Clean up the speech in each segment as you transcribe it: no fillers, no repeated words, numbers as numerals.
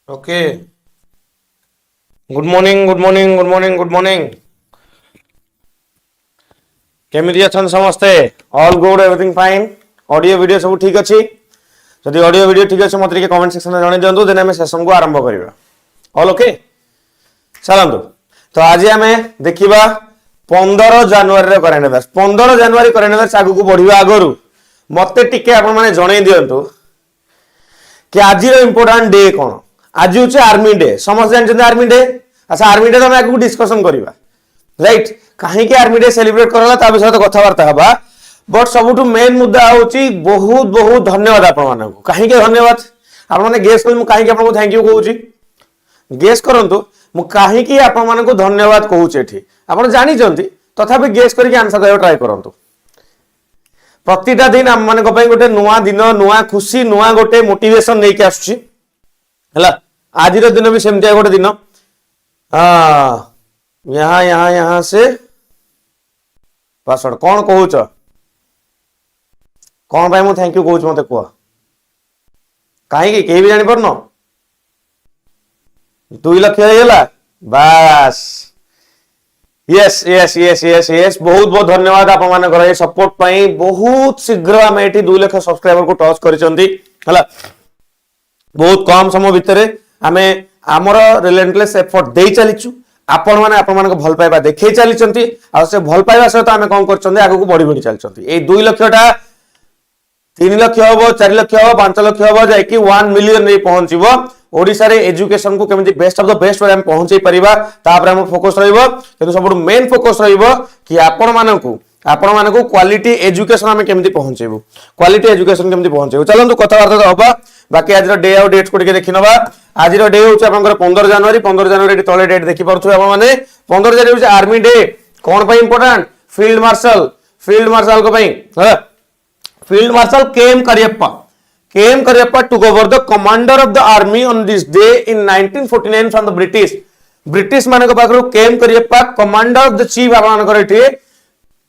Okay good morning good morning good morning good morning केमिति अछन समस्ते all good everything fine audio video सब ठीक अछि जदि ऑडियो वीडियो ठीक अछि मते के कमेंट सेक्शन में जणे दियंतु देन हम सेशन को आरंभ करिवा ऑल ओके चलंतु तो आज हमें देखिबा 15 जनवरी रे करेंट अफेयर्स 15 जनवरी करेंट अफेयर्स आगु को बढ़िबा आगरु मते टिके आपण माने जणे दियंतु कि आज रो इंपोर्टेंट डे कोन आज होचे आर्मी डे समझ जानछन आर्मी डे अच्छा आर्मी डे तो हम आगु डिस्कशन करिवा राइट कहीं के आर्मी डे सेलिब्रेट करला ता विषय तो कथा वार्ता हबा बट सबुठु मेन मुद्दा होची बहुत बहुत धन्यवाद आपण मानन को कहीं के धन्यवाद आपण माने गेस कर मु कहीं के आपण को थैंक यू कहूची गेस करंतु मु कहीं के आपण मानन को धन्यवाद कहूची एठी आपण जानि जंती तथापि गेस करके आंसर देबो ट्राई करंतु प्रतिटा दिन हम माने को पई गोटे नुवा दिन नुवा खुशी नुवा गोटे मोटिवेशन नै के आछी हला आज रो दिन भी सेमते गोटे दिन यहाँ से पासवर्ड कौन कहूच कौन भाई मु थैंक यू कहूच मते कुआ कहीं के भी जानि परनो 2 लाख हेला बस yes yes yes yes yes बहुत बहुत धन्यवाद आप मान कर सपोर्ट पाई बहुत शीघ्र आम ये 2 लाख सब्सक्राइबर को टच करिसंती हला बहुत कम समय भितर आमे हमर रिलेंटलेस एफर्ट दे चलीचु आपण माने आपण मान को भल पाइबा देखै चलीचंती आ से भल पाइबा सहित आमे कोन करचंती आगु को बढ़ी बढ़ी चलचंती ए 2 लाखटा 3 लाख हबो 4 लाख हबो 5 लाख हबो जाय कि 1 मिलियन रे पहुंचीबो ओडिसा रे एजुकेशन को केमिति best of the best way हम पहुंचै परिबा तापर हम फोकस रहइबो किंतु सबुठ मेन फोकस रहइबो कि आपण मानकू क्वालिटी एजुकेशन हम केमिति पहुंचेबो क्वालिटी एजुकेशन केमिति पहुंचेबो चलंतु कथा वार्ता होबा बाकी आज डे आउट डेट्स को देखिनबा आज डे होचे आपनकर 15 जनवरी तले डेट देखि परथु आपण माने 15 जनवरी होचे आर्मी डे कोन पई इंपोर्टेंट फील्ड मार्शल को पई field marshal K M Cariappa took over the commander of the army on this day in 1949 from the British माने को पाखरु KM Cariappa commander of the chief आपनकर एठी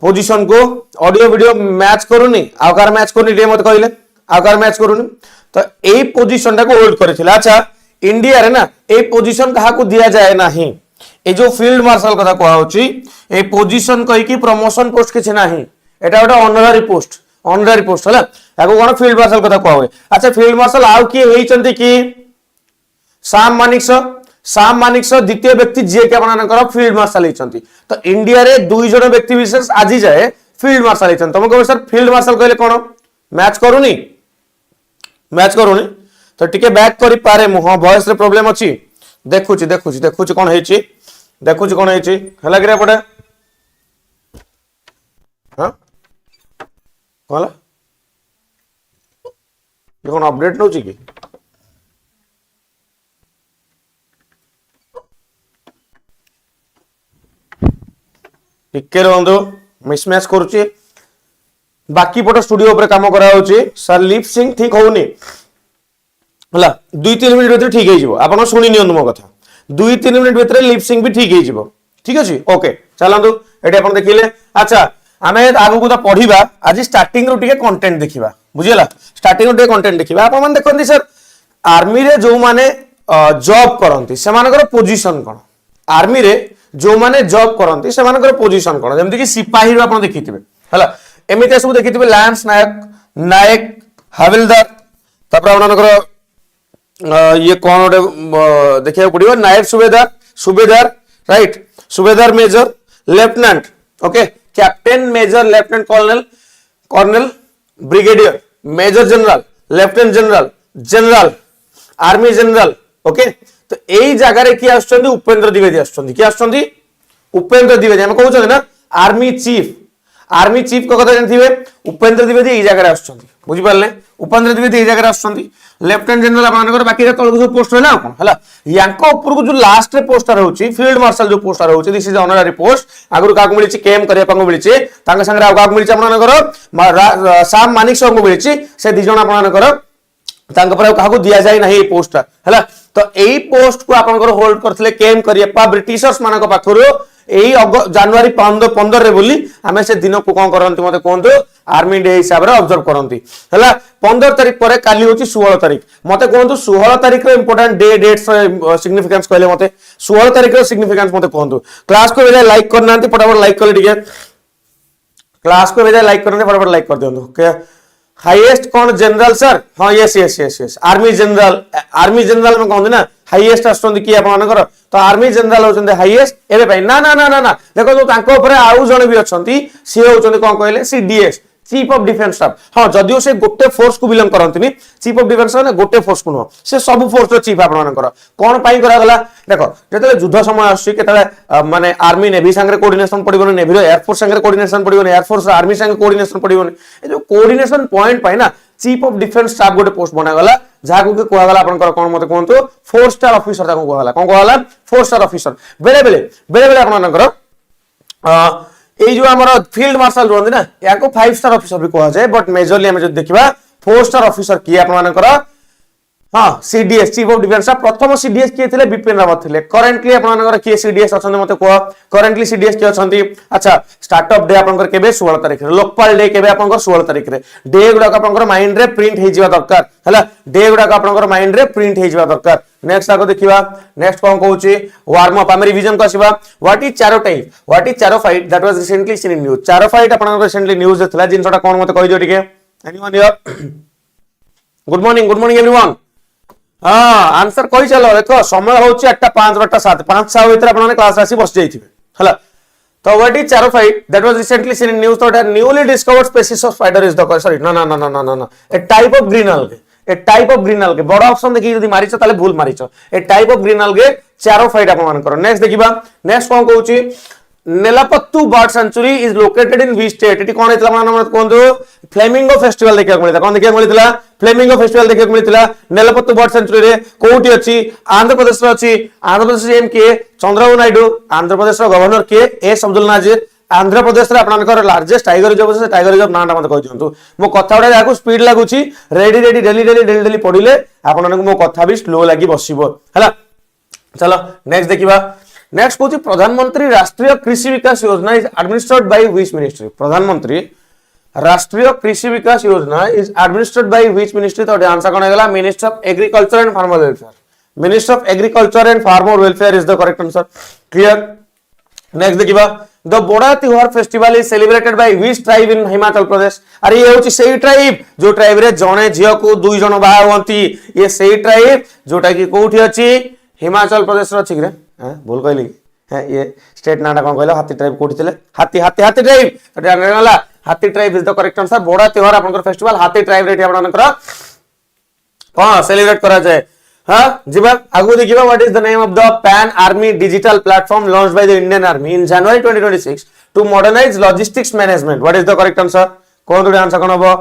पोजीशन को ऑडियो वीडियो मैच करूनी आकार मैच करूनी डे मत कहले आकार मैच करूनी तो ए पोजीशन टा को होल्ड करथिला अच्छा इंडिया रे ना ए पोजीशन कहा को दिया जाए नाही ए जो फील्ड मार्शल कथा कहआ होची ए पोजीशन कहि की प्रमोशन पोस्ट किछ नाही एटा ओटा ऑनररी पोस्ट हला याको कोन फील्ड मार्शल कथा कहआ होय अच्छा फील्ड मार्शल आउ की हेइचंती की साम मानिक द्वितीय व्यक्ति जे के आपनकर फील्ड मार्शल हेइचंती तो इंडिया रे 2 जण व्यक्ति विशेष आजि जाए फील्ड मार्शल हेइचंती तुम कहबो सर फील्ड मार्शल कहले कोन मैच करूनी तो टिके बैक करि पारे मु हां वॉइस रे प्रॉब्लम अछि देखुची कोन हेछि हला गिरा पडे हां कोला ये कोन अपडेट नउची की टिके रहंदो मिसमैच करूची बाकी पट स्टूडियो ऊपर काम करा होची सर लिप सिंक ठीक होउनी हला 2-3 मिनिट भीतर ठीक हे जिवो आपण सुनि नियन मो कथा 2-3 मिनिट भीतर लिप सिंक भी ठीक हे जिवो ठीक अछि ओके चलंदु एटे आपण देखिले अच्छा आमे आगु को तो पढिबा आज स्टार्टिंग रो टिके कंटेंट देखिबा बुझियला स्टार्टिंग रो टिके कंटेंट देखिबा आपण मन देखंती सर आर्मी रे जो माने जॉब करंती से मानकर पोजीशन कोन आर्मी रे जो माने जॉब करंती से मानकर पोजीशन कोन जेमति कि सिपाही रो आपण देखिथिबे हला एमिते सब देखिथिबे लांस नायक हविलदार तपर आपनकर ये कौन ओटे देखिया पड़िबो naik subedar right subedar major lieutenant okay captain major lieutenant colonel brigadier major general lieutenant general army general okay तो एई जगह रे की आछंती उपेंद्र द्विवेदी आछंती की आछंती उपेंद्र द्विवेदी हम कहउछ ना आर्मी चीफ को कथा जानथिबे उपेंद्र द्विवेदी एई जगह रे आछंती बुझि पारले उपेंद्र द्विवेदी एई जगह रे आछंती लेफ्टिनेंट जनरल आपनकर बाकी रे तळ जो पोस्ट रहला कोन हला यांको ऊपर को जो लास्ट रे पोस्टर होची फील्ड मार्शल जो पोस्टर होची दिस इज ऑनररी पोस्ट आगुर काक मिलिची केएम करिया पांगो मिलिची तांग संगे आ काक मिलिची आपनकर साम मानिक संग मिलिची से दि जण आपनकर तांग पर काको दिया जाय नाही ए पोस्ट हला तो एई पोस्ट को आपनकर होल्ड करथले केएम करिया पा ब्रिटिशर्स मानक पाखरु एई जनवरी 15 रे बोली आमे से दिन को कोन करंती मते कोंतो आर्मी डे हिसाब रे ऑब्जर्व करंती हला 15 तारिख परे काली होची 16 तारिख मते कोंतो 16 तारिख रे इंपोर्टेंट डे डेट्स सिग्निफिकेंस कहले मते 16 तारिख रे सिग्निफिकेंस मते कोंतो क्लास को बेले लाइक करनांती फटाफट लाइक कर दिए क्लास को बेले लाइक करने फटाफट लाइक कर दियंतु के हाईएस्ट कौन जनरल सर हाँ यस आर्मी जनरल में कहते ना हाईएस्ट आसुंदी कि आपनकर तो आर्मी जनरल होचंदे हाईएस्ट एबे भाई ना ना ना ना ना देखो तो तांको ऊपर आउ जण भी अछंती सी होचंदी कोन कहले CDS chief of defence staff हाँ जदियो से गोटे फोर्स को बिलोंग करंतनी चीफ ऑफ डिफेंस ने गोटे फोर्स को नो से सब फोर्स रो चीफ आपनकर कोन पई करा गला देखो जते युद्ध समय आसी केतले माने आर्मी नेवी संगे कोऑर्डिनेशन पडिबो नेवी रो एयर फोर्स संगे कोऑर्डिनेशन पडिबो एयर फोर्स आर्मी संगे कोऑर्डिनेशन पडिबो ए जो कोऑर्डिनेशन पॉइंट पाई ना चीफ ऑफ डिफेंस स्टाफ गोटे पोस्ट बना गला जाको के कोआ गला आपनकर कोन मते कोनतो 4 स्टार ऑफिसर ताको कोआ गला कोन कोआ गला 4 स्टार ऑफिसर बेले बेले आपनकर এই যে আমার ফিল্ড মার্শাল রহନ୍ତି না ইয়াको 5 স্টার অফিসর भी কোয়া যায় बट मेजरली हम जो देखिबा 4 स्टार ऑफिसर की आपन मानकर हां सीडीएस चीफ ऑफ डिफेंस प्रथम सीडीएस के थिले बिपिन रावत थिले करेंटली आपन मानकर के सीडीएस अछन मते को करेंटली सीडीएस के अछंती अच्छा स्टार्टअप डे आपनकर केबे 16 तारिख रे लोकपाल डे केबे आपनकर 16 तारिख रे डे गुडा आपनकर माइंड रे प्रिंट हे जिवा दरकार हला डे गुडा आपनकर माइंड रे प्रिंट हे जिवा दरकार नेक्स्ट आको देखिबा नेक्स्ट कोन कहूची वार्म अप हम रिवीजन को आसीबा व्हाट इज चारो type what is charophyte that was recently seen in news चारो फाइट आपन रिसेंटली न्यूज देथला जिनसटा कोन मते कहि दियो टिके anyone here good morning everyone हां आंसर कहि चलो देखो समय होची 8:05 8:07 5:6 भीतर आपन क्लास रासी बस जाइथिबे हला तो what is charophyte that was recently seen in news तो newly discovered species of spider is the sorry ना a type of green algae a type of green algae बड़ा ऑप्शन देखि यदि मारिछ ताले भूल मारिछ a type of green algae charophyte आपन मान करो नेक्स्ट देखिबा नेक्स्ट कोन कहूची Nelapattu bird sanctuary is located in which state एटी कोन हेतला मान कोन दो फ्लेमिंगो फेस्टिवल देखिया मिलता कोन देखिया मिलतिला फ्लेमिंगो फेस्टिवल देखिया मिलतिला नेलापत्तु बर्ड सेंचुरी रे कोउटी अछि आंध्र प्रदेश रो अछि आंध्र प्रदेश एम के चंद्रबाबू नायडू आंध्र प्रदेश रो गवर्नर के एस अब्दुल नाजिर आंध्र प्रदेश रे आपनकर लार्जेस्ट टाइगर रिजर्व से टाइगर रिजर्व नाटा मते कहि दियंतु मो कथा उडा याकू स्पीड लागुची रेडी डेली पढिले आपननको मो कथा भी स्लो लागी बसिबो हला चलो नेक्स्ट देखिबा नेक्स्ट कोची प्रधानमंत्री Rashtriya Krishi Vikas Yojana is administered by which ministry Pradhan Mantri Rashtriya Krishi Vikas Yojana is administered by which ministry तो आंसर कोन गेला minister of agriculture and farmer welfare minister of agriculture and farmer welfare is the correct answer clear next देखिबा the Boda Tyohar festival is celebrated by which tribe in Himachal Pradesh अरे ये होची सेही tribe जो tribe रे जणे झियो को दुई जण बा होंती ये सेही ट्राइब जोटा की कोठी अछि हिमाचल प्रदेश रो छिक रे हां भूल कहली है ये स्टेट नाटा कोन कहला हाथी ट्राइब कोठी थिले हाथी ट्राइब तो जानला हाथी tribe is the correct answer बोड़ा त्योहार आपनकर फेस्टिवल हाथी ट्राइब रे आपनकर हां सेलिब्रेट करा जाय हां जीवा आगु देखिबा what is the name of the pan army digital platform launched by the Indian army in January 2026 to modernise logistics management what is the correct answer कोन तो आंसर कोन हबो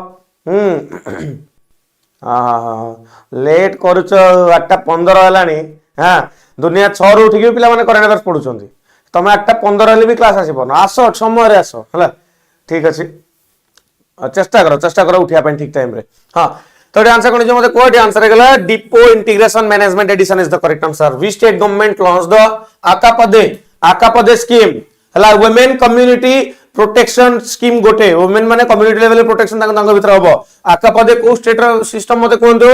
लेट करूछ 8:15 हलानी हां दुनिया 6 रु उठिके पिला माने करंट अफेयर्स पढुछंती तमे 8:15 हले भी क्लास आसीबो न आसो समय रे आसो हला ठीक अछि चेष्टा करो उठिया पे ठीक टाइम रे हां तो आंसर कोन जे मते कोड आंसर गेला depot integration management edition is the correct answer which state government launch the Akkapade scheme हला वुमेन कम्युनिटी प्रोटेक्शन स्कीम गोटे वुमेन माने कम्युनिटी लेवल प्रोटेक्शन तांग भीतर हबो आकापदे को स्टेट रो सिस्टम मते कोंदो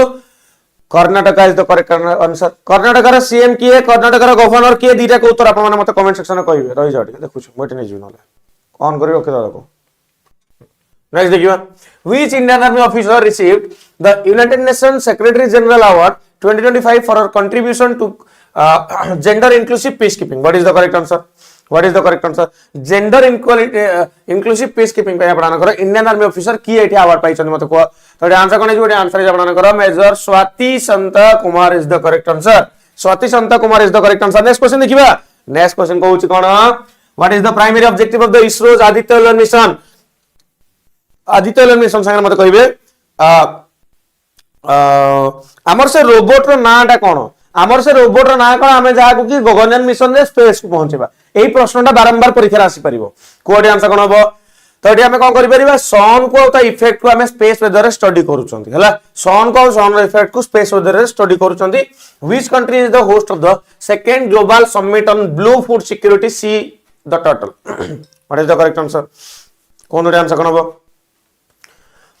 Karnataka is the correct answer Karnataka रो सीएम किए कर्नाटक रो गवर्नर किए दीटा को उत्तर आपन मते कमेंट सेक्शन में कहिबे रहि जाउ देखुछु मोटे नै जिउ नले ऑन करि रखे दाको नेक्स्ट देखिबा which Indian Army officer received the United Nations Secretary General Award 2025 for her contribution to gender inclusive peacekeeping what is the correct answer gender equality inclusive peacekeeping पे आपन कर इंडियन आर्मी ऑफिसर की एठी award पाइछन मते को तो answer कोन जे answer जे आपन कर major Swati Sant Kumar is the correct answer Swati Sant Kumar is the correct answer next question देखिबा नेक्स्ट क्वेश्चन कहूची कोन what is the primary objective of the ISRO's Aditya mission संगे मते कहिबे हमर से रोबोट रो नाटा कोन हमर से रोबोट रो ना कोन हमें जा को कि गगनयान मिशन रे स्पेस को पहुंचेबा एई प्रश्नटा बारंबार परीक्षा आसी परिबो कोड आंसर कोन हबो तो एटी हमें कोन करि परिबा सन को ता इफेक्ट को हमें स्पेस वेदर रे स्टडी करूचंती हला सन को सन रे इफेक्ट को स्पेस वेदर रे स्टडी करूचंती which country is the host of the second global summit on blue food security the turtle. What is the correct answer? कौन रे आंसर कौन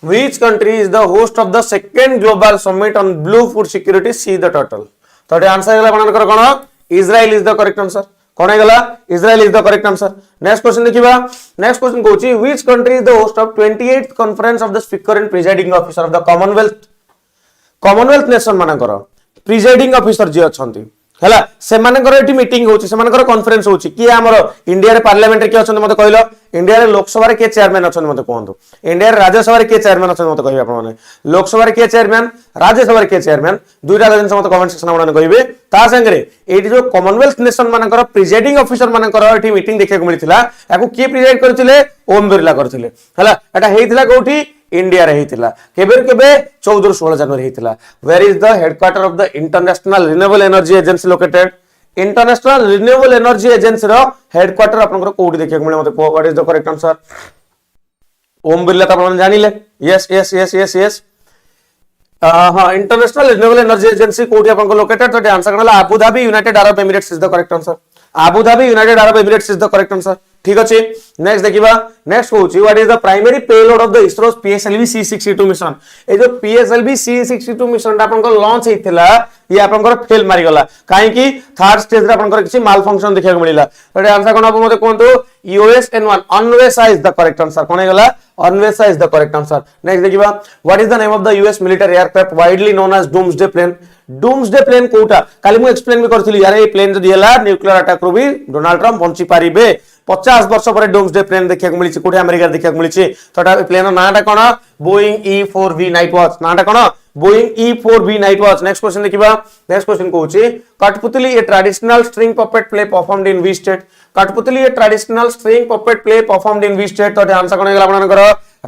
Which country is the host of the second global summit on blue food security? See the turtle. तो ये answer गला आपनकर कोन Israel is the correct answer. कौन है गला Israel is the correct answer. Next question देखिबा. Next question कहूची which country is the host of 28th conference of the speaker and presiding officer of the Commonwealth nation मानकर presiding officer जे अछंती हला से मानकर eighty meeting होची से मानकर conference होची कि हमर इंडिया रे पार्लियामेंट रे के अछन मते कहलो इंडिया रे लोकसभा रे के चेयरमैन अछन मते कहंतु इंडिया रे राज्यसभा रे के चेयरमैन अछन मते कहबे आपण माने लोकसभा रे के चेयरमैन राज्यसभा रे के चेयरमैन दुईटा दिन मते कमेंट सेक्शन माने कहबे ता संगे एटी जो कॉमनवेल्थ नेशन मानकर प्रेसिडिंग ऑफिसर मानकर एटी मीटिंग देखै को मिलिथिला याकू के प्रेसिड करथिले ओम बिरला करथिले हला एटा हेइथिला कोठी इंडिया रे हेइथिला केबे केबे 14 16 जनवरी हेइथिला where is the headquarter of the international renewable energy agency located international renewable energy agency रो हेडक्वार्टर आपनकर कोठी देखै को मिले मते what is the correct answer Om Birla त आपन जानिले यस हां इंटरनेशनल रिन्यूएबल एनर्जी एजेंसी कोठी आपनकर लोकेटेड तो आंसर कनला Abu Dhabi United Arab Emirates is the correct answer Abu Dhabi United Arab Emirates is the correct answer ठीक अछि नेक्स्ट देखिबा नेक्स्ट होची what is the primary payload of the ISRO's PSLV C62 mission ए जो PSLV C62 mission आपनकर launch हेतिला ये आपनकर फेल मारी गला काहे कि थर्ड स्टेज रे आपनकर किछि माल फंक्शन देखै को मिलिला तो आंसर कोन आप मते कोंतु USN1 Anvesha is the correct answer कोन गला Anvesha is the correct answer next देखिबा what is the name of the US military aircraft widely known as doomsday plane कोटा काली मु एक्सप्लेन भी करथिली यार ए प्लेन जदी हला न्यूक्लियर अटैक रो भी डोनाल्ड ट्रम्प बंची पारिबे 50 वर्ष पर डूम्सडे प्लेन देखिया को मिलिछि कोठी अमेरिका देखिया को मिलिछि तोटा प्लेन नाटा कोन बोइंग E4V नाइट वॉच नाटा कोन Boeing E4V night watch next question देखिबा नेक्स्ट क्वेश्चन कहूछि kathputli a traditional string puppet play performed in which state kathputli a traditional string puppet play performed in which state तो answer कोन गेला आपनकर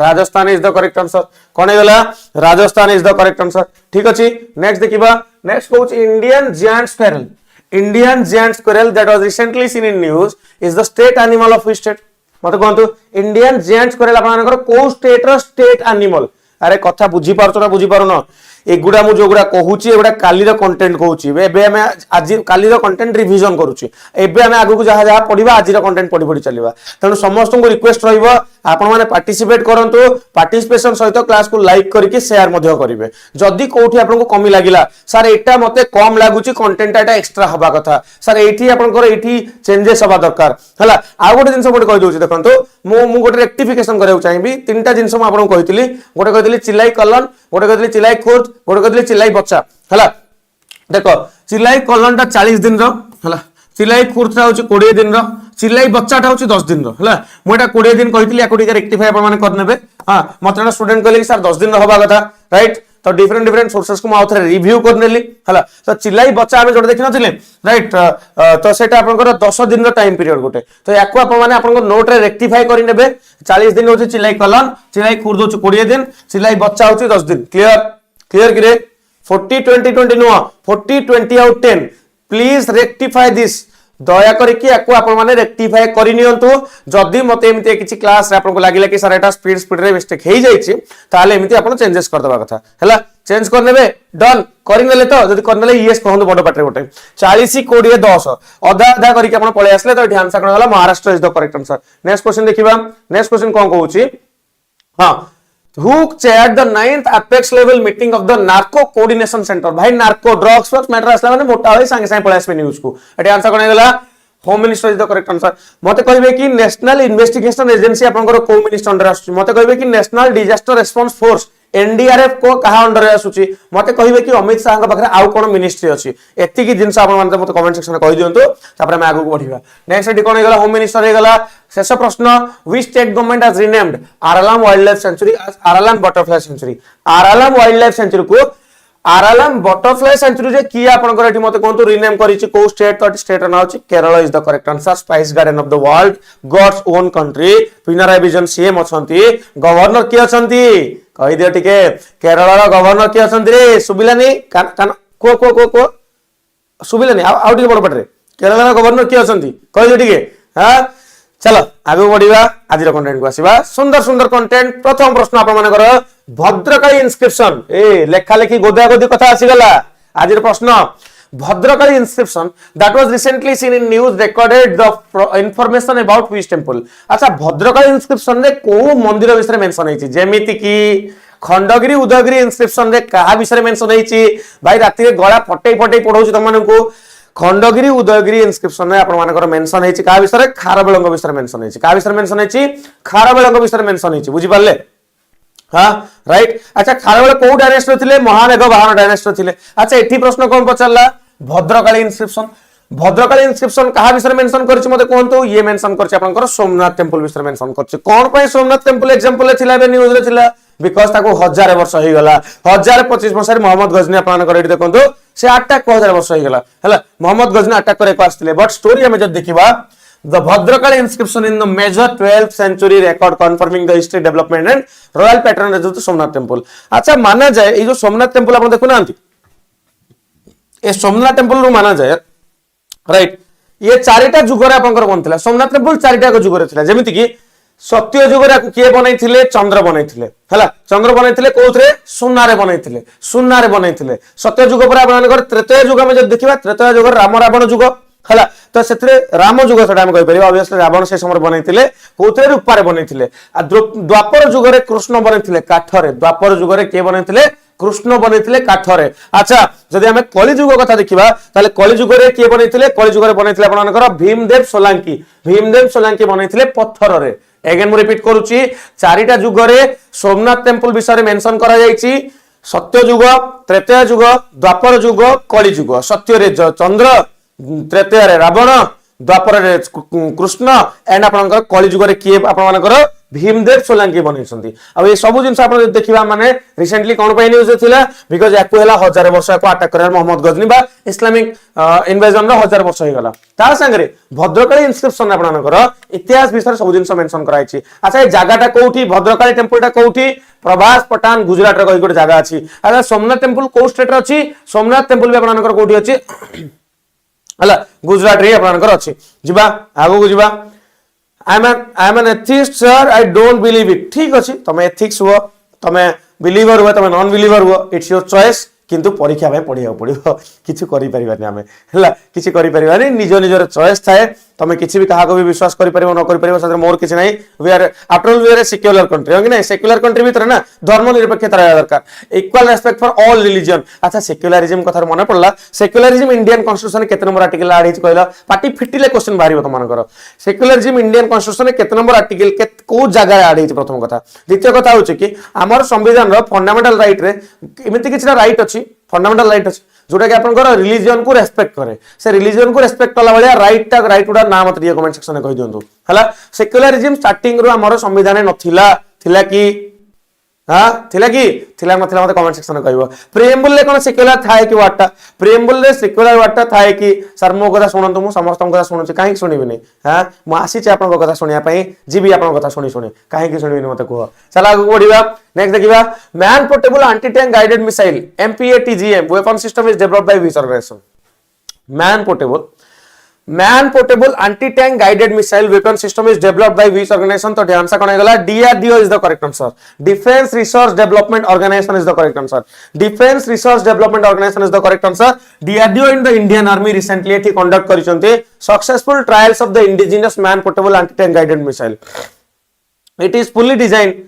Rajasthan is the correct answer कोन गेला Rajasthan is the correct answer ठीक अछि नेक्स्ट देखिबा नेक्स्ट कहूछि Indian giant squirrel that was recently seen in news is the state animal of which state? मते कहंतु Indian giant squirrel आपनकर को स्टेट रो स्टेट एनिमल अरे कथा बुझी पारछो ना बुझी पारुनो एगुडा मु जोगुडा कहूची एगुडा काली रो कंटेंट कहूची एबे हम आज काली रो कंटेंट रिवीजन करूची एबे हम आगु को जहा जहा पढिबा आज रो कंटेंट पढि चलीबा तनो समस्त को रिक्वेस्ट रहइबो आपण माने पार्टिसिपेट करंतु पार्टिसिपेशन सहित क्लास को लाइक करके शेयर मध्य करिवे जदी कोठी आपन को कमी लागिला सर एटा मते कम लागुची कंटेंट एटा एक्स्ट्रा हबा कथा सर एठी आपन को एठी चेंजेस हबा दरकार हला आ गोटे जिंस गोटे कहि दोची देखंतु मु गोटे रेक्टिफिकेशन करियो चाहिबी तीनटा जिंस मु आपन को कहितली गोटे कहितली चिल्लाई कलन गोटे कहितली चिल्लाई खुर्द गोटे कहितली चिल्लाई बच्चा हला देखो चिल्लाई कलन ता 40 दिन रो हला चिल्लाई खुर्द होची 20 दिन रो चिल्लाई बच्चा टा होची 10 दिन रो हला मु एटा 20 दिन कहितली याको टिका रेक्टिफाई आपण माने कर नेबे हां मते स्टूडेंट कहले कि सर 10 दिन हबा कथा राइट तो डिफरेंट सोर्सेस को माउथ रे रिव्यू कर नेली हला तो चिल्लाई बच्चा आमे जोड देखि नथिले राइट तो सेटा आपनकर 10 दिन रो टाइम पीरियड गोटे तो याको आपण माने आपनकर नोट रे रेक्टिफाई करि नेबे 40 दिन होची चिल्लाई कलन चिल्लाई खुर्द होची 20 दिन चिल्लाई बच्चा होची 10 दिन क्लियर कि रे 40 20 20 no 40 20 out 10 please rectify this दया करके याको आपण माने रेक्टिफाई करि नियंतु जदी मते एमिति किछि क्लास रे आपण को लागिला कि सर एटा स्पीड रे मिस्टेक हेइ जाइछि ताले एमिति आपण चेंजेस कर देबा कथा हैला चेंज कर नेबे डन करि नेले तो जदी कर नेले यस कहंदु बड पाटरे गोटे 40 20 10 आधा आधा करके आपण पळे आसले तो ध्यान सकन होला Maharashtra is the correct answer next question देखिबा नेक्स्ट क्वेश्चन कोन कहूछि हां who chaired the 9th apex level meeting of the narco coordination center भाई narco drugs पर मैटर असला माने मोटा होई संगे संगे पळे आसबे न्यूज़ को एटी आंसर कोन गेला home minister is the correct answer मते कहबे कि नेशनल इन्वेस्टिगेशन एजेंसी आपनकर को मिनिस्टर अंडर आसुची मते कहबे कि national disaster response force NDRF को कहा अंडर आसुची मते कहबे कि अमित शाह के पाखरे आउ कोन मिनिस्ट्री अछि एति की जिंस आपन मानते मते कमेंट सेक्शन में कहि दियंतु तापर मैं आगु को बढ़िबा नेक्स्ट एटी कोन गेला होम मिनिस्टर हे गेला शेष प्रश्न which state government has renamed Aralam wildlife sanctuary as Aralam butterfly sanctuary Aralam wildlife sanctuary को आरालाम बटरफ्लाई सेंचुरी जे की आपनकर एठी मते कोंतु रीनेम करिछि को स्टेट तो स्टेट ना होछि Kerala is the correct answer spice garden of the world God's own country Pinarayi Vijayan CM अछंती गवर्नर की अछंती कहि दियो टिके केरल रो गवर्नर की अछंती रे सुबिलानी कान को सुबिलानी आउ टिके बड़ पटरे केरल रो गवर्नर की अछंती कहि दियो टिके हां चलो आगु बढ़िबा आज रो कंटेंट को आसीबा सुंदर सुंदर कंटेंट प्रथम प्रश्न आप मानकर भद्रकाली इंस्क्रिप्शन ए लेखा लेखी गोदा गोदी कथा आसी गला आज रो प्रश्न Bhadrakali inscription that was recently seen in news recorded the information about which temple. अच्छा भद्रकाली inscription रे को मंदिर विषय मेंशन है जेमिति की खंडगिरी उदयगिरी inscription रे कहा विषय मेंशन है भाई राति रे गळा फटै फटै पढौछि तुम मानकु खंडगिरी उदयगिरी inscription रे आपण मानकर मेंशन है कहा विषय खारबेलंग विषय मेंशन है कहा विषय मेंशन है खारबेलंग विषय मेंशन है बुझि पाले हाँ राइट अच्छा खारबेल को डायनेस्टी थिले महामेघ वाहन डायनेस्टी थिले अच्छा एठी प्रश्न कोन पचरला भद्रकाली इंस्क्रिप्शन भद्रकाली इंस्क्रिप्शन कहा विषय मेंशन करछि मते कोनतो ये मेंशन करछि आपनकर सोमनाथ टेंपल विषय मेंशन करछि कोन पय सोमनाथ टेंपल एग्जांपल थिला बे न्यूज रे थिला बिकॉज़ ताको 1000 वर्ष होई गला 1025 वर्ष रे मोहम्मद गजनी आपनकर एठी देखंतो से अटैक को 1000 वर्ष होई गला हला मोहम्मद गजनी अटैक करे को आस्थिले बट स्टोरी हम जब देखिबा the Bhadrakali inscription in the major 12th century record confirming the history development and royal patronage of the Somnath temple अच्छा माना जाए ये जो सोमनाथ टेंपल आपण देखु नांती ए सोमनाथ टेंपल रो माना जाए राइट ये चारिटा जुगरे आपनकर बनथिला सोमनाथ टेंपल चारिटा को जुगरे थिला जेमिति कि सत्य जुगरे किए बनैथिले चंद्र बनैथिले हला चंद्र बनैथिले कोथरे सुन्नारे बनैथिले सत्य जुग पर आपनकर त्रेतय जुग में जब देखिबा त्रेतय जुग राम रावण जुग हला तो सेतरे राम जुग सेटा हम कहि परिबा ऑब्वियसली रावण से समय बनैथिले कोथरे रूपारे बनैथिले आ द्वापर जुग रे कृष्ण बनैथिले काठरे द्वापर जुग रे के बनैथिले कृष्ण बनैथिले काठरे अच्छा जदि हम कली जुग कथा देखिबा ताले कली जुग रे के बनैथिले कली जुग रे बनैथिले आपनकर भीमदेव सोलंकी बनैथिले पत्थर रे अगेन मु रिपीट करूची चारिटा जुग रे सोमनाथ टेंपल विषय मेंशन करा जायछि सत्य जुग त्रेतय जुग द्वापर जुग कली जुग सत्य रे चंद्र त्रेतय रे रावण द्वापर रे कृष्ण एंड आपनकर कली जुग रे किए आपनकर भीमदेव सोलंकी बनैछंती अब ये सब जिंस आपन देखिबा माने रिसेंटली कोन पय न्यूज थिला बिकॉज़ याकु हला 1000 वर्ष को अटैक करे मोहम्मद गजनी बा इस्लामिक इन्वेजन रो 1000 वर्ष हो गला ता संगरे भद्रकाली इंस्क्रिप्शन आपनकर इतिहास विषय सब जिंस मेंशन कराइछि अच्छा ए जागाटा कोठी भद्रकाली टेंपलटा कोठी प्रभास पठान गुजरात रे कोइ गोटे जागा अछि अच्छा सोमनाथ टेंपल को स्टेट रे अछि सोमनाथ टेंपल भी आपनकर कोठी अछि हला गुजरात रे आपनकर अछि जिबा आगो को जिबा I am an atheist sir I don't believe it ठीक अछि तमे एथिक्स हो तमे बिलीवर हो तमे नॉन बिलीवर हो इट्स योर चॉइस किंतु परीक्षा में पढ़िया पड़िबो किछु करि परिबानी हमें हला किछु करि परिबानी निजो निजर चॉइस थाए तमे किछि भी कहा को भी विश्वास करि परिबो न करि परिबो सदर मोर किछि नै we are after all we are a secular country हो कि नै सेक्युलर कंट्री भीतर ना धर्म निरपेक्षता रहया दरकार equal respect for all religion अच्छा सेक्युलरिज्म कथा मने पड़ला सेक्युलरिज्म इंडियन कॉन्स्टिट्यूशन केते नंबर आर्टिकल आड हिच कहला पार्टी फिटिले क्वेश्चन बारिबो त मानकर सेक्युलरिज्म इंडियन कॉन्स्टिट्यूशन केते नंबर आर्टिकल को जगह आड हिच प्रथम कथा द्वितीय कथा होछि कि हमर संविधान रो फंडामेंटल राइट रे एमिति किछरा राइट अछि फंडामेंटल राइट अछि जोटा कि आपनकर रिलीजन को रेस्पेक्ट करे से रिलीजन को रेस्पेक्ट कला बलिया राइट उडा नाम मत दिए कमेंट सेक्शन में कहि दियंतु हला सेक्युलरिज्म स्टार्टिंग रो हमर संविधान नथिला थिला कि हां थिला नथिला मते कमेंट सेक्शन में कहबो प्रीएम्बल ले कोन सेक्युलर थाए कि वाटा प्रीएम्बल ले सेक्युलर वाटा थाए कि सर मो कथा सुनंतु मु समस्त कथा सुनुची काहे सुनिबिनी हां मु आसी छ आपन कथा सुनिया पई जीबी आपन कथा सुनी काहे कि सुनिबिनी मते कहो चला आगु बढ़िबा नेक्स्ट देखिबा man portable anti tank guided missile MPATGM weapon system is developed by which organisation man portable anti tank guided missile weapon system is developed by which organisation तो आंसर कोन गला DRDO is the correct answer defence research development organisation is the correct answer defence research development organisation is the correct answer DRDO in the Indian army recently एठी conduct करिसंते successful trials of the indigenous man portable anti tank guided missile it is fully designed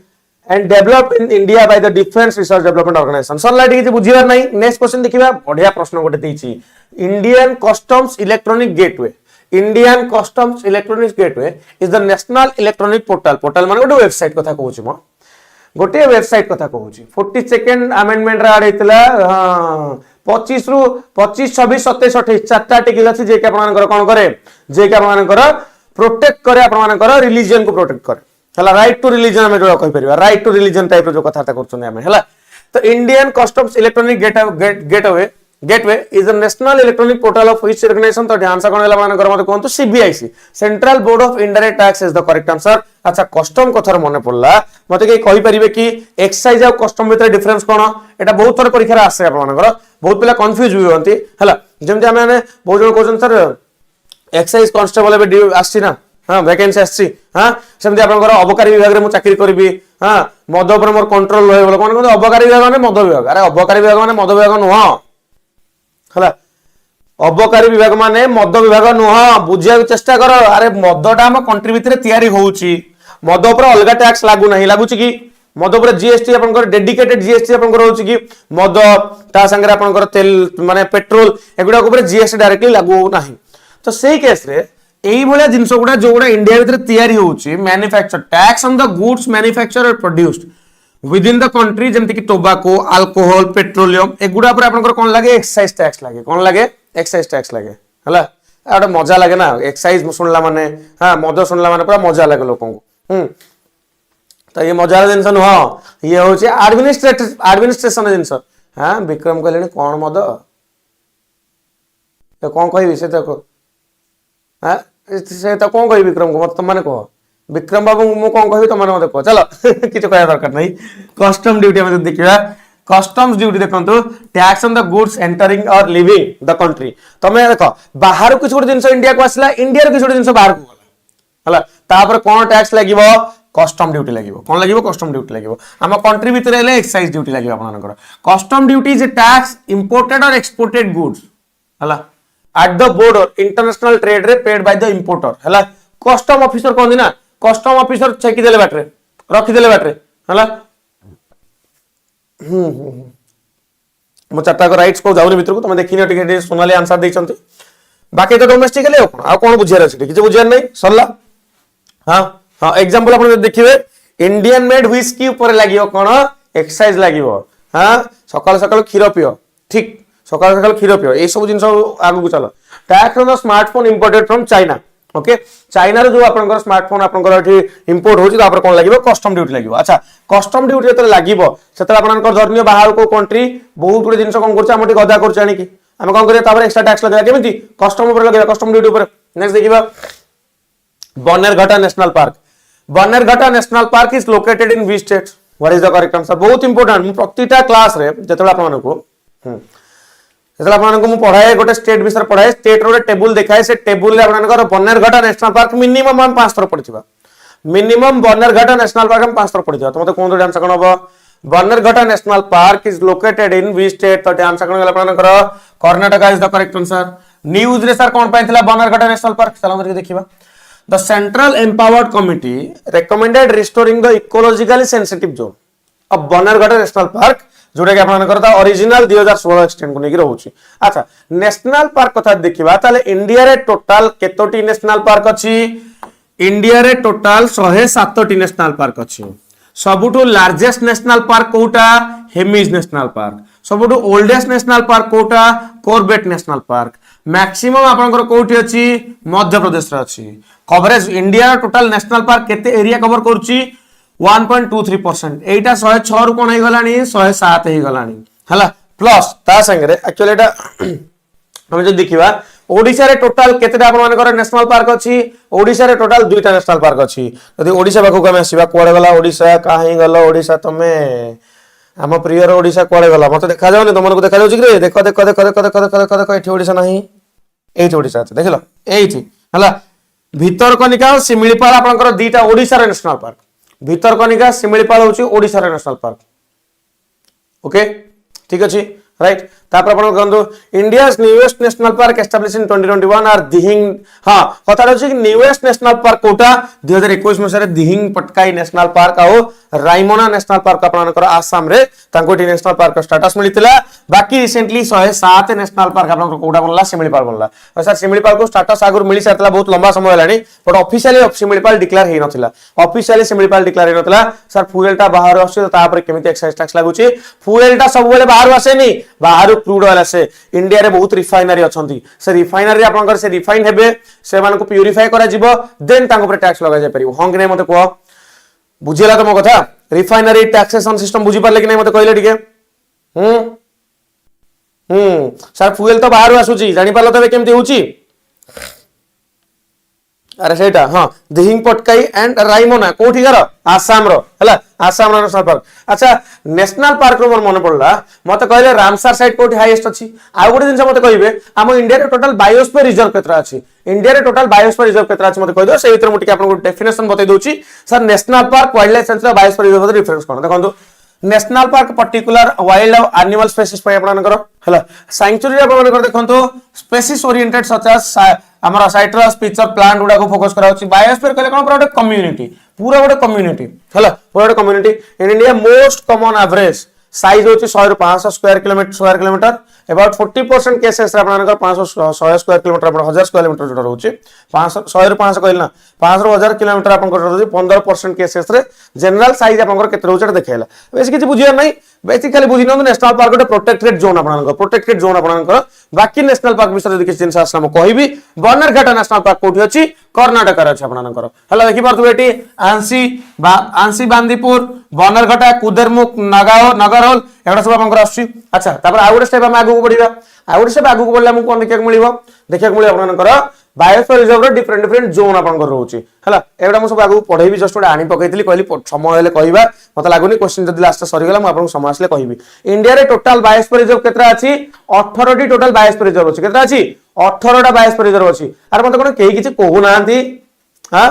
and developed in India by the Defense Research Development Organization sunlight किछि बुझिबार नै next question देखिबा बढ़िया प्रश्न गोटे देछि Indian customs electronic gateway is the national electronic portal माने गोटे website कथा कहूछि म गोटे वेबसाइट कथा कहूछि 42nd अमेंडमेंट रा आइतला 25 रु 25 26 27 28 चारटा आर्टिकल अछि जे के आपनकर कोन करे जे के आपनकर प्रोटेक्ट करे आपनकर रिलीजन को प्रोटेक्ट करे हला राइट टू रिलीजन हमें जो कहि परिबा राइट टू रिलीजन टाइप रो जो कथा करछन हमें हला तो Indian customs electronic gateway is the national electronic portal of which organisation तो आंसर कोन हला मानकर मते कोन तो CBIC central board of indirect tax is the correct answer अच्छा कस्टम कथर मने पड़ला मते के कहि परिबे कि एक्साइज और कस्टम भीतर डिफरेंस कोन एटा बहुत थोर परीक्षा आसे आप मानकर बहुत पिला कंफ्यूज हुई होंती हला जेमते हमें बहुत जन क्वेश्चन सर एक्साइज कांस्टेबल बे आसी ना हां वैकेंसी आसी हां सेमते आपनकर अबकारी विभाग रे मु चाकरी करबी हां मद ऊपर मोर कंट्रोल रहबो कोन कोन अबकारी विभाग माने मद विभाग अरे अबकारी विभाग माने मद विभाग नुह हला अबकारी विभाग माने मद विभाग नुह बुझिया चेष्टा कर अरे मदटा हम कंट्री भितर तैयारी होउची मद ऊपर अलग टैक्स लागू नहीं लागुची कि मद ऊपर जीएसटी आपनकर डेडिकेटेड जीएसटी आपनकर होउची कि मद ता संगे आपनकर तेल माने पेट्रोल एगुडा ऊपर जीएसटी डायरेक्टली लागू नहीं तो सेही केस रे एई भलिया जिंस गुडा जो गुडा इंडिया भितर तैयारी होउची manufacture tax on the goods manufactured or produced within the country जेमति कि टोबाको अल्कोहल पेट्रोलियम एगुडा पर आपनकर कोन लागे एक्साइज टैक्स लागे कोन लागे एक्साइज टैक्स लागे हला आडे मजा लागे ना एक्साइज सुनला माने हां मद सुनला माने पूरा मजा लागे लोकन को तो ये मजार जिनस नुह ये हूँ एडमिनिस्ट्रेशन जिनस हाँ विक्रम कहले कौन मद तो कौन कह से तो कौन कह विक्रम को मत तुम मैंने कह विक्रम बाबू मु कौन कह तुम मत कह चलो किसी कह दरकार नहीं कस्टम ड्यूटी आम देखा कस्टम्स ड्यूटी देखो tax on the goods entering और लिविंग द कंट्री तुम देख बाहर किसी गोटे जिन इंडिया को आसला इंडिया किसी गोटे जिन बाहर को गला तापर कौन टैक्स लगे कस्टम ड्यूटी लगे कौन लगे कस्टम ड्यूटी लगे आम कंट्री भितर एक्साइज ड्यूटी लगे आपनकर custom duty is a tax imported और एक्सपोर्टेड गुड्स हला at the border international trade रे पेड बाय द इंपोर्टर हला कस्टम ऑफिसर कहंदी ना कस्टम ऑफिसर छेकी देले बाटरे रखी देले बाटरे हला मो चारटा को राइट्स को जाउनी भितर को तुम देखिन टिके सोनाली आंसर दैछंती बाकी तो डोमेस्टिकली आ कोन बुझियार अछि किछ बुझियार नै सरला हां हाँ एग्जांपल आपण देखिबे इंडियन मेड व्हिस्की ऊपर लागियो कोन एक्साइज लागियो हां सकाळ सकाळ खीर पियो ठीक सकाळ सकाळ खीर पियो ए सब जिंस आगु को चलो tax on the smartphone imported from China okay China रे जो आपनकर स्मार्टफोन आपनकर एठी इंपोर्ट होची तो आपन कोन लागिबो कस्टम ड्यूटी लागिबो अच्छा कस्टम ड्यूटी जते लागिबो सेते आपनकर धरनियो बाहर को कंट्री बहुत गुडे जिंस कोन करछ हमटी गदा करछ आनी की हम कोन करिया तापर एक्स्ट्रा टैक्स लगा केमिति कस्टम ऊपर लगा कस्टम ड्यूटी ऊपर नेक्स्ट देखिबा Bannerghatta national park Bannerghatta national park is located in which state what is the correct answer बहुत इंपोर्टेंट मु प्रतिटा क्लास रे जतला आपन को जतला आपन को मु पढाए गोटे स्टेट विषय पढाए स्टेट रो टेबल देखाए से टेबल रे आपन को बन्नेरघट्टा नेशनल पार्क मिनिमम हम 5 थर पढिथिबा मिनिमम बन्नेरघट्टा नेशनल पार्क हम 5 थर पढिथिबा तो मते कोन दो आंसर कोन हो Bannerghatta national park is located in which state तो आंसर कोन गला आपन को Karnataka is the correct answer news रे सर कोन पाइथिला बन्नेरघट्टा नेशनल पार्क चलो हम देखिबा The Central Empowered Committee recommended restoring the ecologically sensitive zone of Bannerghatta national park जोटा कि आपन करता ओरिजिनल 2016 एक्सटेंड को नेकी रहउची अच्छा नेशनल पार्क कथा देखिबा ताले इंडिया रे टोटल केतोटी नेशनल पार्क अछि इंडिया रे टोटल 107 टी नेशनल पार्क अछि सबुठु लार्जेस्ट नेशनल पार्क कोटा हेमिज नेशनल पार्क सबुठु ओल्डेस्ट नेशनल पार्क कोटा कॉर्बेट नेशनल पार्क मैक्सिमम आपनकर कोठी अछि मध्य प्रदेश रे अछि coverage India total national park केते एरिया कवर करछि 1.23% एटा 106 रु कोन हे गलानी 107 हे गलानी हला प्लस ता संगे एक्चुअली एटा हम जे देखिबा ओडिसा रे टोटल केतेटा आपन मानकर नेशनल पार्क अछि ओडिसा रे टोटल दुईटा नेशनल पार्क अछि यदि ओडिसा बाखु हम आसीबा कोडे गला ओडिसा काहे गला ओडिसा तमे हम प्रियर ओडिसा कोडे गला मते देखा जाउनी तमन को देखा जाउ छी रे देखो देखो देखो देखो देखो देखो देखो एठी ओडिसा नाही एठी ओडिसा अछि देखिलो एठी हला भितरकनिका सिमिलीपाल आपनकर दुईटा ओडिसा रे नेशनल पार्क भितरकनिका सिमिलीपाल होची ओडिसा रे नेशनल पार्क ओके ठीक अछि राइट तापर आपण गंदो India's newest national park establish in 2021 आर दिहिंग हां कथा रहछि कि न्यूएस्ट नेशनल पार्क कोटा 2021 में सारे दिहिंग पटकाई नेशनल पार्क आउ रायमोना नेशनल पार्क आपनकर आसाम रे तांकोटी नेशनल पार्क स्टेटस मिलितला बाकी रिसेंटली 107 नेशनल पार्क आपनकर कोटा बनला सिमिलीपाल बनला सर सिमिलीपाल को स्टेटस आगुर मिलि सातला बहुत लंबा समय लानी बट ऑफिशियली सिमिलीपाल डिक्लेयर हे नथिला ऑफिशियली सिमिलीपाल डिक्लेयर हे नथिला सर फ्यूएलटा बाहर आछे तापर केमिति एक्साइज टैक्स लागुची फ्यूएलटा सब बेले बाहर आसेनी बाहर क्रूड ऑयल आसे इंडिया रे बहुत रिफाइनरी अछंती से रिफाइनरी आपनकर से रिफाइन हेबे से मान को प्यूरिफाई करा जिवो देन तांको पर टैक्स लगा जाय परिबो हंग नै मते को बुझिला तम कथा रिफाइनरी टैक्सेशन सिस्टम बुझी पारले कि नै मते कहले ठीक सर फ्यूएल तो बाहर आसुची जानि पालो तबे केमति होची अरे सेटा हां दिहिंग पटकाई एंड रायमोना कोठी घर आसाम रो हला आसाम रो नेशनल पार्क अच्छा नेशनल पार्क रो मन पड़ला मते कहले रामसर साइड कोठी हाईएस्ट अछि आ गोटे दिन मते कहबे हम इंडिया रे टोटल बायोस्फीयर रिजर्व केत्रा अछि इंडिया रे टोटल बायोस्फीयर रिजर्व केत्रा अछि मते कह दो से भीतर मु टिके आपन डेफिनेशन बतै दोची sir national park wildlife sanctuary biosphere reserve difference कोन देखंतु national park particular wild animal species पे आपनकर हला सैंक्चुरी आपनकर देखंतो स्पेसीज ओरिएंटेड सच एज हमर साइट्रस पिक्चर प्लांट गुडा को फोकस करा होची बायोस्फीयर कहले कोन पूरा कम्युनिटी पूरा गोटे कम्युनिटी हला पूरा गोटे community in India most common average size होची 100 रु 500 स्क्वायर किलोमीटर अबाउट 40% केसेस रे आपनकर 500 100 स्क्वायर किलोमीटर अपन 1000 स्क्वायर किलोमीटर जोटा रहउची 500 100 रु 500 कहल ना 500 रु 1000 किलोमीटर आपनकर रहउची 15% केसेस रे जनरल साइज आपनकर केते रहउची देखाइला बेसी किछि बुझिया नै बेसिकली बुझि न नेशनल पार्क गोटे प्रोटेक्टेड जोन आपनकर बाकी नेशनल पार्क विषय देखि जिंस आसम कहबी बन्नरघाट नेशनल पार्क कोठी अछि कर्नाटक रे अछि आपनकर हला देखि परतु बेटी आंसी बांदीपुर बन्नरघाटा कुदेरमुख नगरहोल एटा सब आपनकर आछि अच्छा तापर आ गोटे स्टेप हम आगु बढ़िबा आ गोटे स्टेप आगु बढ़ला हम कोन देखिया मिलिबो आपनकर बायोस्फीयर रिजर्व रो डिफरेंट जोन आपनकर रहउची हला एटा हम सब आगु पढैबी जस्ट ओडा आनी पकैतली कहली समय हेले कहबा मते लागुनी क्वेश्चन जदि लास्ट सरी गेला म आपन समय आसले कहबी इंडिया रे टोटल बायोस्फीयर रिजर्व केतरा अछि 18 टी टोटल बायोस्फीयर रिजर्व अछि केतरा अछि 18 टा बायोस्फीयर रिजर्व अछि आर मते कोन केही किछि कहू नांती हां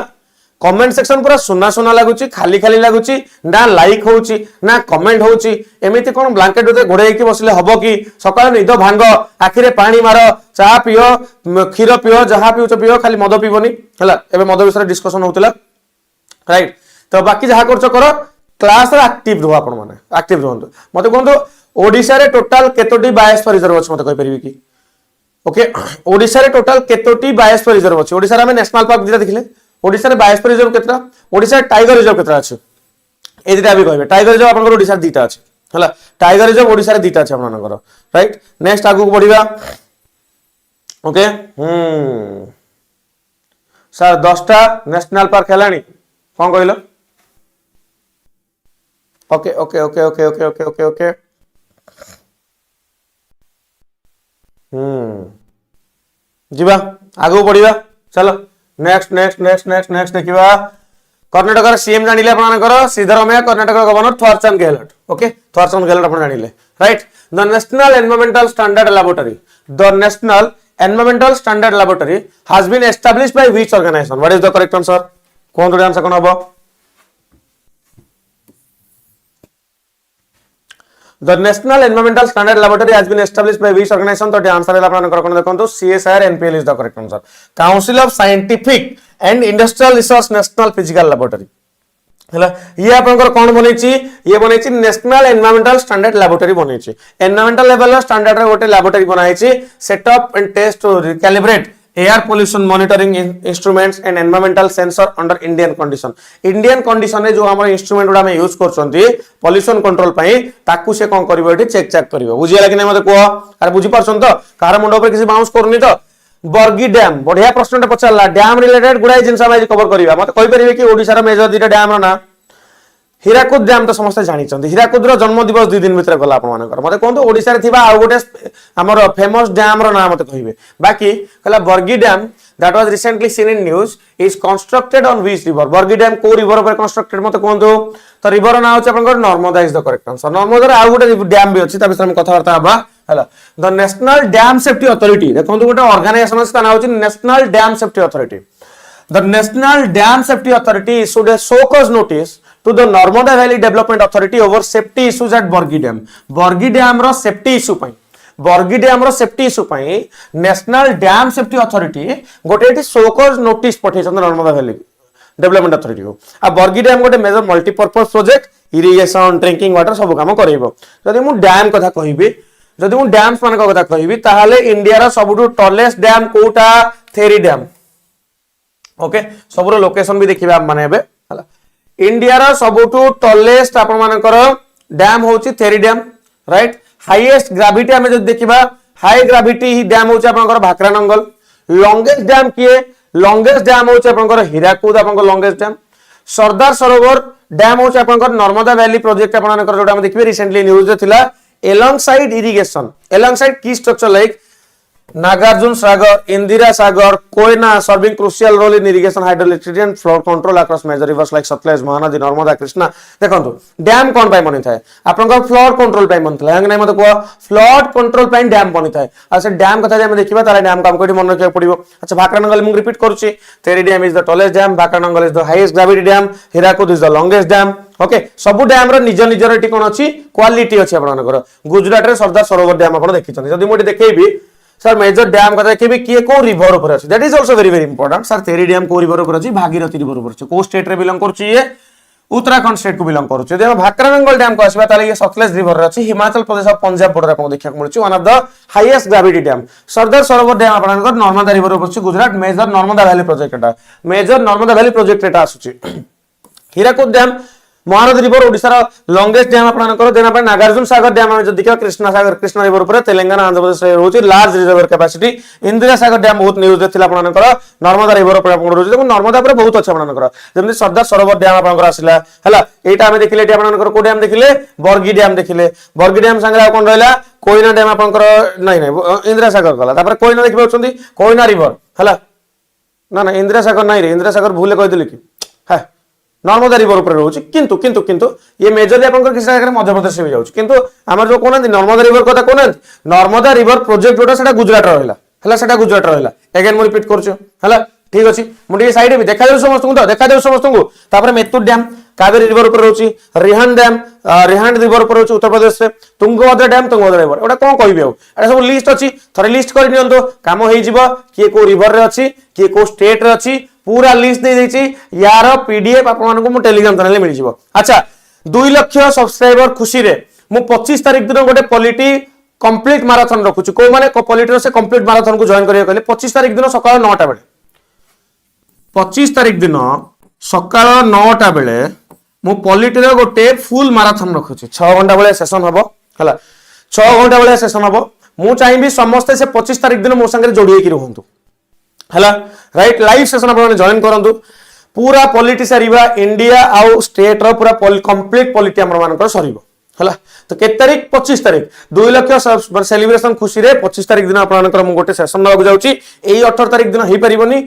कमेंट सेक्शन पूरा सुना सुना लागुची खाली खाली लागुची ना लाइक होउची ना कमेंट होउची एमिति कोन ब्लैंकेट उते घोड़े की बसले हबो कि सकाळ निद भांग आखिरे पानी मारो चा पियो खीर पियो जहा पियो खाली मद पिबोनी हला एबे मद विषय डिस्कशन होतला राइट तो बाकी जहा करछ करो क्लास रे एक्टिव रहो आपण माने एक्टिव रहंतो मते कोन ओडिसा रे टोटल केतोटी बायोस्फीयर रिजर्व अछि मते कहि परिबी कि ओके ओडिसा रे टोटल केतोटी बायोस्फीयर रिजर्व अछि ओडिसा रे हम नेशनल पार्क दिटा देखिले ओडिसा रे बायोस्फीयर रिजर्व केतरा ओडिसा टाइगर रिजर्व केतरा अछि ए दिटा भी कहबे टाइगर रिजर्व आपनकर ओडिसा रे दिटा अछि हला टाइगर रिजर्व ओडिसा रे दिटा अछि आपनकर राइट नेक्स्ट आगु को बढ़िबा ओके सर 10 टा नेशनल पार्क हेलानी कोन कहलो okay okay okay okay okay okay okay okay जीवा आगु बढ़िबा चलो नेक्स्ट देखिबा कर्नाटक सीएम जानिले आपनकर सिद्धरामैया कर्नाटक गवर्नर थॉरचंद गेहलोट ओके थॉरचंद गेहलोट आपन जानिले right the national environmental standard laboratory has been established by which organisation what is the correct answer कोन आंसर कोन हबो The National Environmental Standard Laboratory has been established by which organization? तो answer है आपन कोन देखंतु CSIR NPL is the correct answer. Council of Scientific and Industrial Research National Physical Laboratory. हला ये आपनकर कोन बनेछि ये बनेछि नेशनल एनवायरमेंटल स्टैंडर्ड लैबोरेटरी बनेछि एनवायरमेंटल लेवल स्टैंडर्ड रे गोटे लैबोरेटरी बनाइछि set up and test to calibrate air pollution monitoring instruments and environmental sensor under Indian condition रे जो हमर इंस्ट्रूमेंट उडा में यूज करछंती पोल्यूशन कंट्रोल पई ताकू से कोन करबो एठी चेक करिवो बुझियला कि नै मते को अरे बुझि परछन तो कार मुंड ऊपर किसी बाउंस करनी तो बर्गी डैम बढ़िया प्रश्नटे पचारला डैम रिलेटेड गुडाई जिंस हम आज कवर करिवा मते कहि परिबे कि ओडिसा रा मेजर दिटा डैम रो ना हीराकुद डैम तो समस्त जानि छथि हीराकुद रो जन्म दिवस 2 दिन भीतर गला आपण मानकर मते कोन तो ओडिसा रे थिबा आ गोटे हमर फेमस डैम रो नाम मते कहिबे बाकी कला Bargi dam that was recently seen in news is constructed on which river Bargi dam को रिवर पर कंस्ट्रक्टेड मते कोन तो रिवर ना होछ आपन Narmada is the correct answer Narmada रे आ गोटे डैम भी अछि ता विषय में कथा वार्ता हबा हला the national dam safety authority देखंतु गोटे ऑर्गेनाइजेशन अछि ता होछि national dam safety authority the national dam safety authority issued a show cause notice to the Narmada Valley Development Authority over safety issues at Borgi Dam. Borgi Dam ro safety issue pai. Borgi Dam ro safety issue pai National Dam Safety Authority gote eti show cause notice pathai chand Narmada Valley Development Authority ko. A Borgi Dam gote major multi-purpose project irrigation drinking water सब काम करइबो. जदि मु dam कथा कहिबी जदि मु dams मान कथा कहिबी ताहाले इंडिया रो सबुटु टॉलेस्ट डैम कोटा थेरी डैम. ओके सबरो लोकेशन भी देखिबा माने हेबे हला इंडिया रा सबुटु टॉलेस्ट आपण मानकर डैम होची theory dam right highest gravity हमें जो देखिबा हाई ग्रेविटी ही डैम होची आपनकर भाकरानंगल लॉन्गेस्ट डैम किए लॉन्गेस्ट डैम होची आपनकर हीराकुद आपनकर longest dam Sardar Sarovar dam होची आपनकर नर्मदा वैली प्रोजेक्ट आपनकर जोटा हम देखिबे रिसेंटली न्यूज रे थिला alongside irrigation alongside की structure like Nagarjun Sagar, Indira Sagar, Koyna serving crucial role in irrigation, hydroelectricity and flood control across major rivers like Satluj, Mahanadi, Narmada, Krishna. देखंतु dam कोन पाई बनि थाए आपनकर flood control पाई बनि थाए हंग नै मते को फ्लड कंट्रोल पाई डैम बनि थाए आ से डैम कथा जे हम देखिबा तारा डैम काम कोठी मन रखिया पड़िबो अच्छा भाकरानंगल मु रिपीट करूची Tehri dam is the tallest dam Bhakra Nangal is the highest gravity dam Hirakud is the longest dam okay सब डैम रो निज निजर एटी कोन अछि क्वालिटी अछि आपन मानकर गुजरात रे सरदार सरोवर डैम आपन देखिछन जदी मोटी देखैबी सर मेजर डैम कथा देखैबी किए को रिवर ऊपर अछि that is also very very important sir तेरी डैम को रिवर ऊपर अछि भागीरथी रिवर ऊपर अछि को स्टेट रे बिलोंग करछि ये उत्तराखंड स्टेट को बिलोंग करूछ जदी हम भाकरा बेंगल डैम को आसीबा ताले ये सतलेज रिवर रे अछि हिमाचल प्रदेश और पंजाब बॉर्डर आपन देखिया को मिलछि one of the highest gravity dam Sardar Sarovar dam आपन नर्मदा रिवर ऊपर अछि Gujarat major Narmada valley project एटा मेजर नर्मदा वैली प्रोजेक्ट एटा आसुछि Hirakud dam Mahanadi river Odisha longest dam आपन देना पर नागार्जुन सागर डैम हम देखिबा कृष्णा सागर कृष्णा रिवर ऊपर तेलंगाना आंध्र प्रदेश रे होछि large reservoir capacity Indira Sagar dam बहुत न्यूज देथिला आपन नर्मदा रिवर ऊपर आपन रोछि नर्मदा पर बहुत अछि आपन जेमि सरदार सरोवर डैम आपन आसिला हला एटा हम देखिले आपन को डैम देखिले बर्गी डैम देखिले बर्गी डैम संगे कोन रहला कोइना डैम आपन नहीं इंदिरा सागर गला तापर कोइना देखिबा छथि कोइना रिवर हला ना इंदिरा सागर नहीं रे इंदिरा सागर भूले कहि दिले कि हां नर्मदा रिवर ऊपर रहउछि किंतु किंतु किंतु ये मेजरली आपन किसी जगह मध्य प्रदेश में जाउछि किंतु हमर जो कोन नर्मदा रिवर कथा कोन नर्मदा रिवर प्रोजेक्ट जोटा सेटा गुजरात रहला हला सेटा गुजरात रहला अगेन मो रिपीट करछु हला ठीक अछि मुडी साइड में देखा देउ समस्त को देखा देउ समस्त को तापर मेतुर डैम कावेरी रिवर ऊपर रहउछि रिहान डैम रिहान रिवर ऊपर रहउछि उत्तर प्रदेश से तुंगभद्रा डैम तुंगभद्रा रिवर एटा कोन कहबे एटा सब लिस्ट अछि थरे लिस्ट कर नियंतो काम होई जिवो के को रिवर रे अछि के को स्टेट रे अछि पूरा लिस्ट दे देछि यार पीडीएफ आपन मानको मु टेलीग्राम चैनल मिल जिवो अच्छा 2 लाख सब्सक्राइबर खुशी रे मु 25 तारिख दिन गोटे पॉलिटी कंप्लीट मैराथन रखुछु को माने पॉलिटी से कंप्लीट मैराथन को जॉइन करियो कहले 25 तारिख दिन सकाळ 9टा बेले 25 तारिख दिन सकाळ 9टा बेले मु पॉलिटी रे गोटे फुल मैराथन रखुछु 6 घंटा बेले सेशन हबो हला 6 घंटा बेले सेशन हबो मु चाहिबी समस्त से 25 तारिख दिन मो संगे जोडी के रहंतु हला राइट लाइव सेशन अपन जॉइन करंतु पूरा पॉलिटी सरीबा इंडिया आउ स्टेट रो पूरा कंप्लीट पॉलिटी हमर मानकर सरीबो हला तो के तारिख 25 तारिख 2 लाख सेलिब्रेशन खुशी रे 25 तारिख दिन आपनकर मु गोटे सेशन नବାକୁ जाउची एई 18 तारिख दिन हेई परिबोनी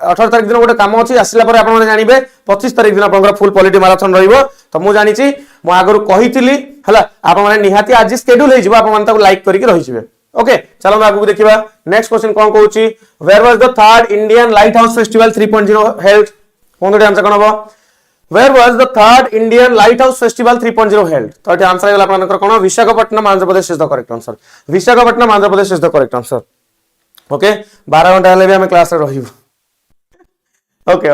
18 तारिख दिन गोटे काम अछि आसिला पर आपन जानिबे 25 तारिख दिन आपनकर फुल पॉलिटी मैराथन रहइबो तो मु जानिची मु आगरु कहितली हला आपन माने निहाती आज शेड्यूल हे जिवो आपन माने ताको लाइक करिके रहि जिवे ओके चलो आगु देखिबा नेक्स्ट क्वेश्चन कोन कहूची where was the third Indian lighthouse festival 3.0 held कोन आंसर कोन हबो where was the third Indian lighthouse festival 3.0 held तो एटी आंसर हैला आपनकर कोन Visakhapatnam Andhra Pradesh is the correct answer Visakhapatnam Andhra Pradesh is the correct answer okay 12 घंटा हले भी हम क्लास रे रहिबो okay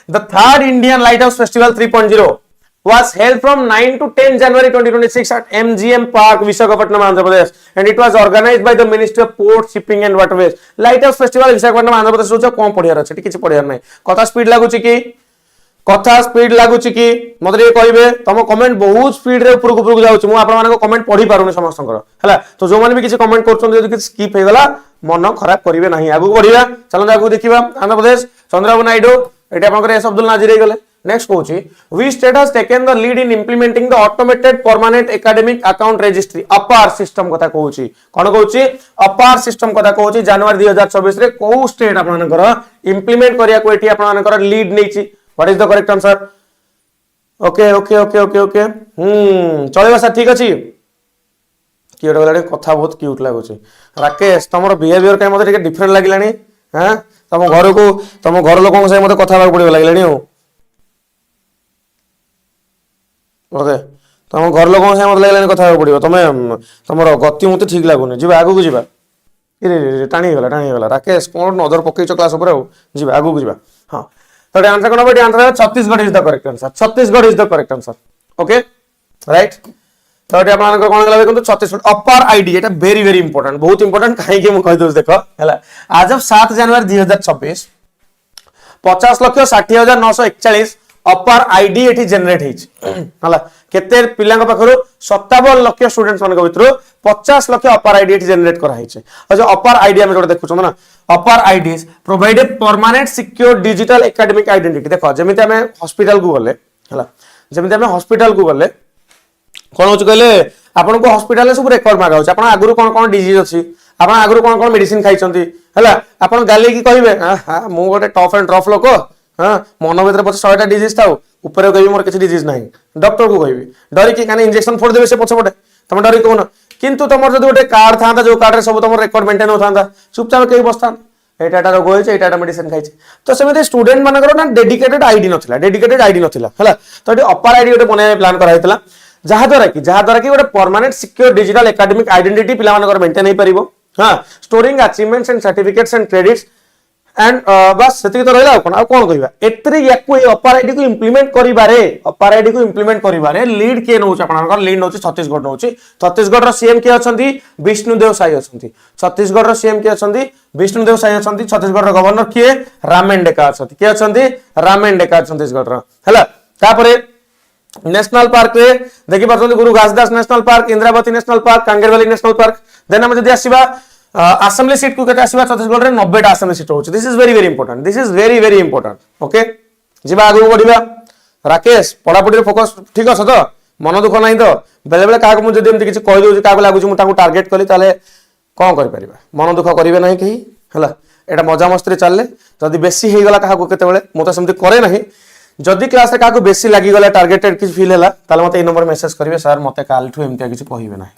the third Indian lighthouse festival 3.0 was held from 9 to 10 January 2026 at MGM Park, Visakhapatnam, Andhra Pradesh, and it was organized by the Ministry of Port, Shipping and Waterways. Light House Festival Visakhapatnam, Andhra Pradesh रोज कौन पढ़ियार अछि किछि पढ़ियार नै कथा speed लागुछि कि मते रे कहिबे तम कमेंट बहुत स्पीड रे ऊपर जाउछि मु आपन मानको कमेंट पढ़ी पारुनी समस्तकर हला तो जो माने भी किछि कमेंट करछन जदि किछि स्किप हे गला मन खराब करिवे नाही आगु बढ़िया चलो आगु देखिबा आंध्र प्रदेश चंद्रबाबू नायडू एटा आपनकर एस अब्दुल नाजिर हे गले next Kochi which state has taken the lead in implementing the automated permanent academic account registry APAR system कथा कोची कोन कोची APAR system कथा कोची जनवरी 2024 रे को स्टेट आपनकर इंप्लीमेंट करिया को एटी आपनकर लीड नैची what is the correct answer okay चलेबा सर ठीक अछि क्यूट गलाडे कथा बहुत क्यूट लागुची राकेश तमरो बिहेवियर काय मते डिफरेंट लागिलानी हां तम घर लोकन से मते कथा पड़ियो लागिलानी हो ओके तुम घर लोक मत लगे कथा पड़ो तुम तुम गति मत ठीक लगुनि जी आगू जा टाणीगला राकेश कौन नजर पकईच क्लास जी आगू जा हाँ तो आंसर कौन हम answer Chhattisgarh is the correct answer Chhattisgarh is the correct answer okay right तो ये आपन कौन गला देखो छत्तीसगढ़ अपर आईडी एटा वेरी वेरी इंपोर्टेंट बहुत इंपोर्टेंट कहीं मु कहि दोस देखो हला आज ऑफ 7 जनवरी 2026 50,60,941 अपर आईडी एठी जनरेट हेछि हला केते पिलांग पाखरो 57 लाख स्टूडेंट्स मानक भितरो 50 लाख अपर आईडी एठी जनरेट करा हेछि और जो अपर आईडी हम जोटा देखु ना APAAR IDs provide a permanent secure digital academic identity देखो जेमिति हमें हॉस्पिटल को गले हला जेमिति हमें हॉस्पिटल को गले कोन होछ कहले आपन को हॉस्पिटल सब रिकॉर्ड मागा होछ आपन आगुरु कोन डिजीज अछि आपन आगुरु कोन मेडिसिन खाइछंती हला आपन गाली की कहिबे हां मु गोटे टफ एंड रफ लोक हाँ मन भर पचे 100टा डिजीज था ऊपर कह मोर किसी डिजीज ना डॉक्टर को कहि डरिकी कहीं इंजेक्शन फोड़ देवे से पछपटे तुम डरिक कहना किंतु तुम जो गोटे कार्ड था जो कार्ड सब तुम रेकर्ड मेंटेन होता चुपचाप कहीं बसता एटा रोग होइछ एटा मेडिसिन खाइछ तो सेमते स्टूडेंट मानकर ना डेडिकेटेड आईडी नथिला हला तो एटी अपर आईडी गोटे बनाय प्लान करा हैतला जहा द्वारा कि गोटे permanent secure digital academic identity पिला मानकर मेंटेन हे परिबो हां storing achievements and certificates and credits and बस सेति तो रहला कोन कहबा एतरे याकू अपर आईडी को इंप्लीमेंट करिबारे लीड के नउछ आपनकर लीड नउछ छत्तीसगढ़ रो सीएम के अछंती विष्णुदेव साई अछंती छत्तीसगढ़ रो सीएम के अछंती विष्णुदेव साई अछंती छत्तीसगढ़ रो गवर्नर के रामेन डेका अछंती के अछंती रामेन डेका छत्तीसगढ़ रो हला तापरे नेशनल पार्क रे देखि परछंती Guru Ghasidas national park Indravati national park Kanger valley national park then हम जदी आसीबा असेंबली सीट को केते आसीबा छत्तीसगढ़ रे 90 टा असेंबली सीट होछ this is very important okay जिबा आगु बढ़िबा राकेश पढापढी रे फोकस ठीक अछ तो मन दुख नाही तो बेले बेले काको मु जदी एमति किछ कहि दउ काको लागु मु ताको टार्गेट कली ताले कोन करि परिबा मन दुख करिवे नाही कहि हला एटा मजा मस्ती रे चलले जदी बेसी हे गला काको केते बेले मु तो सेमति करे नाही जदी क्लास रे काको बेसी लागि गला टार्गेटेड किछ फील हैला ताले मते ए नंबर मेसेज करिवे सर मते काल ठु एमति किछ कहिवे नाही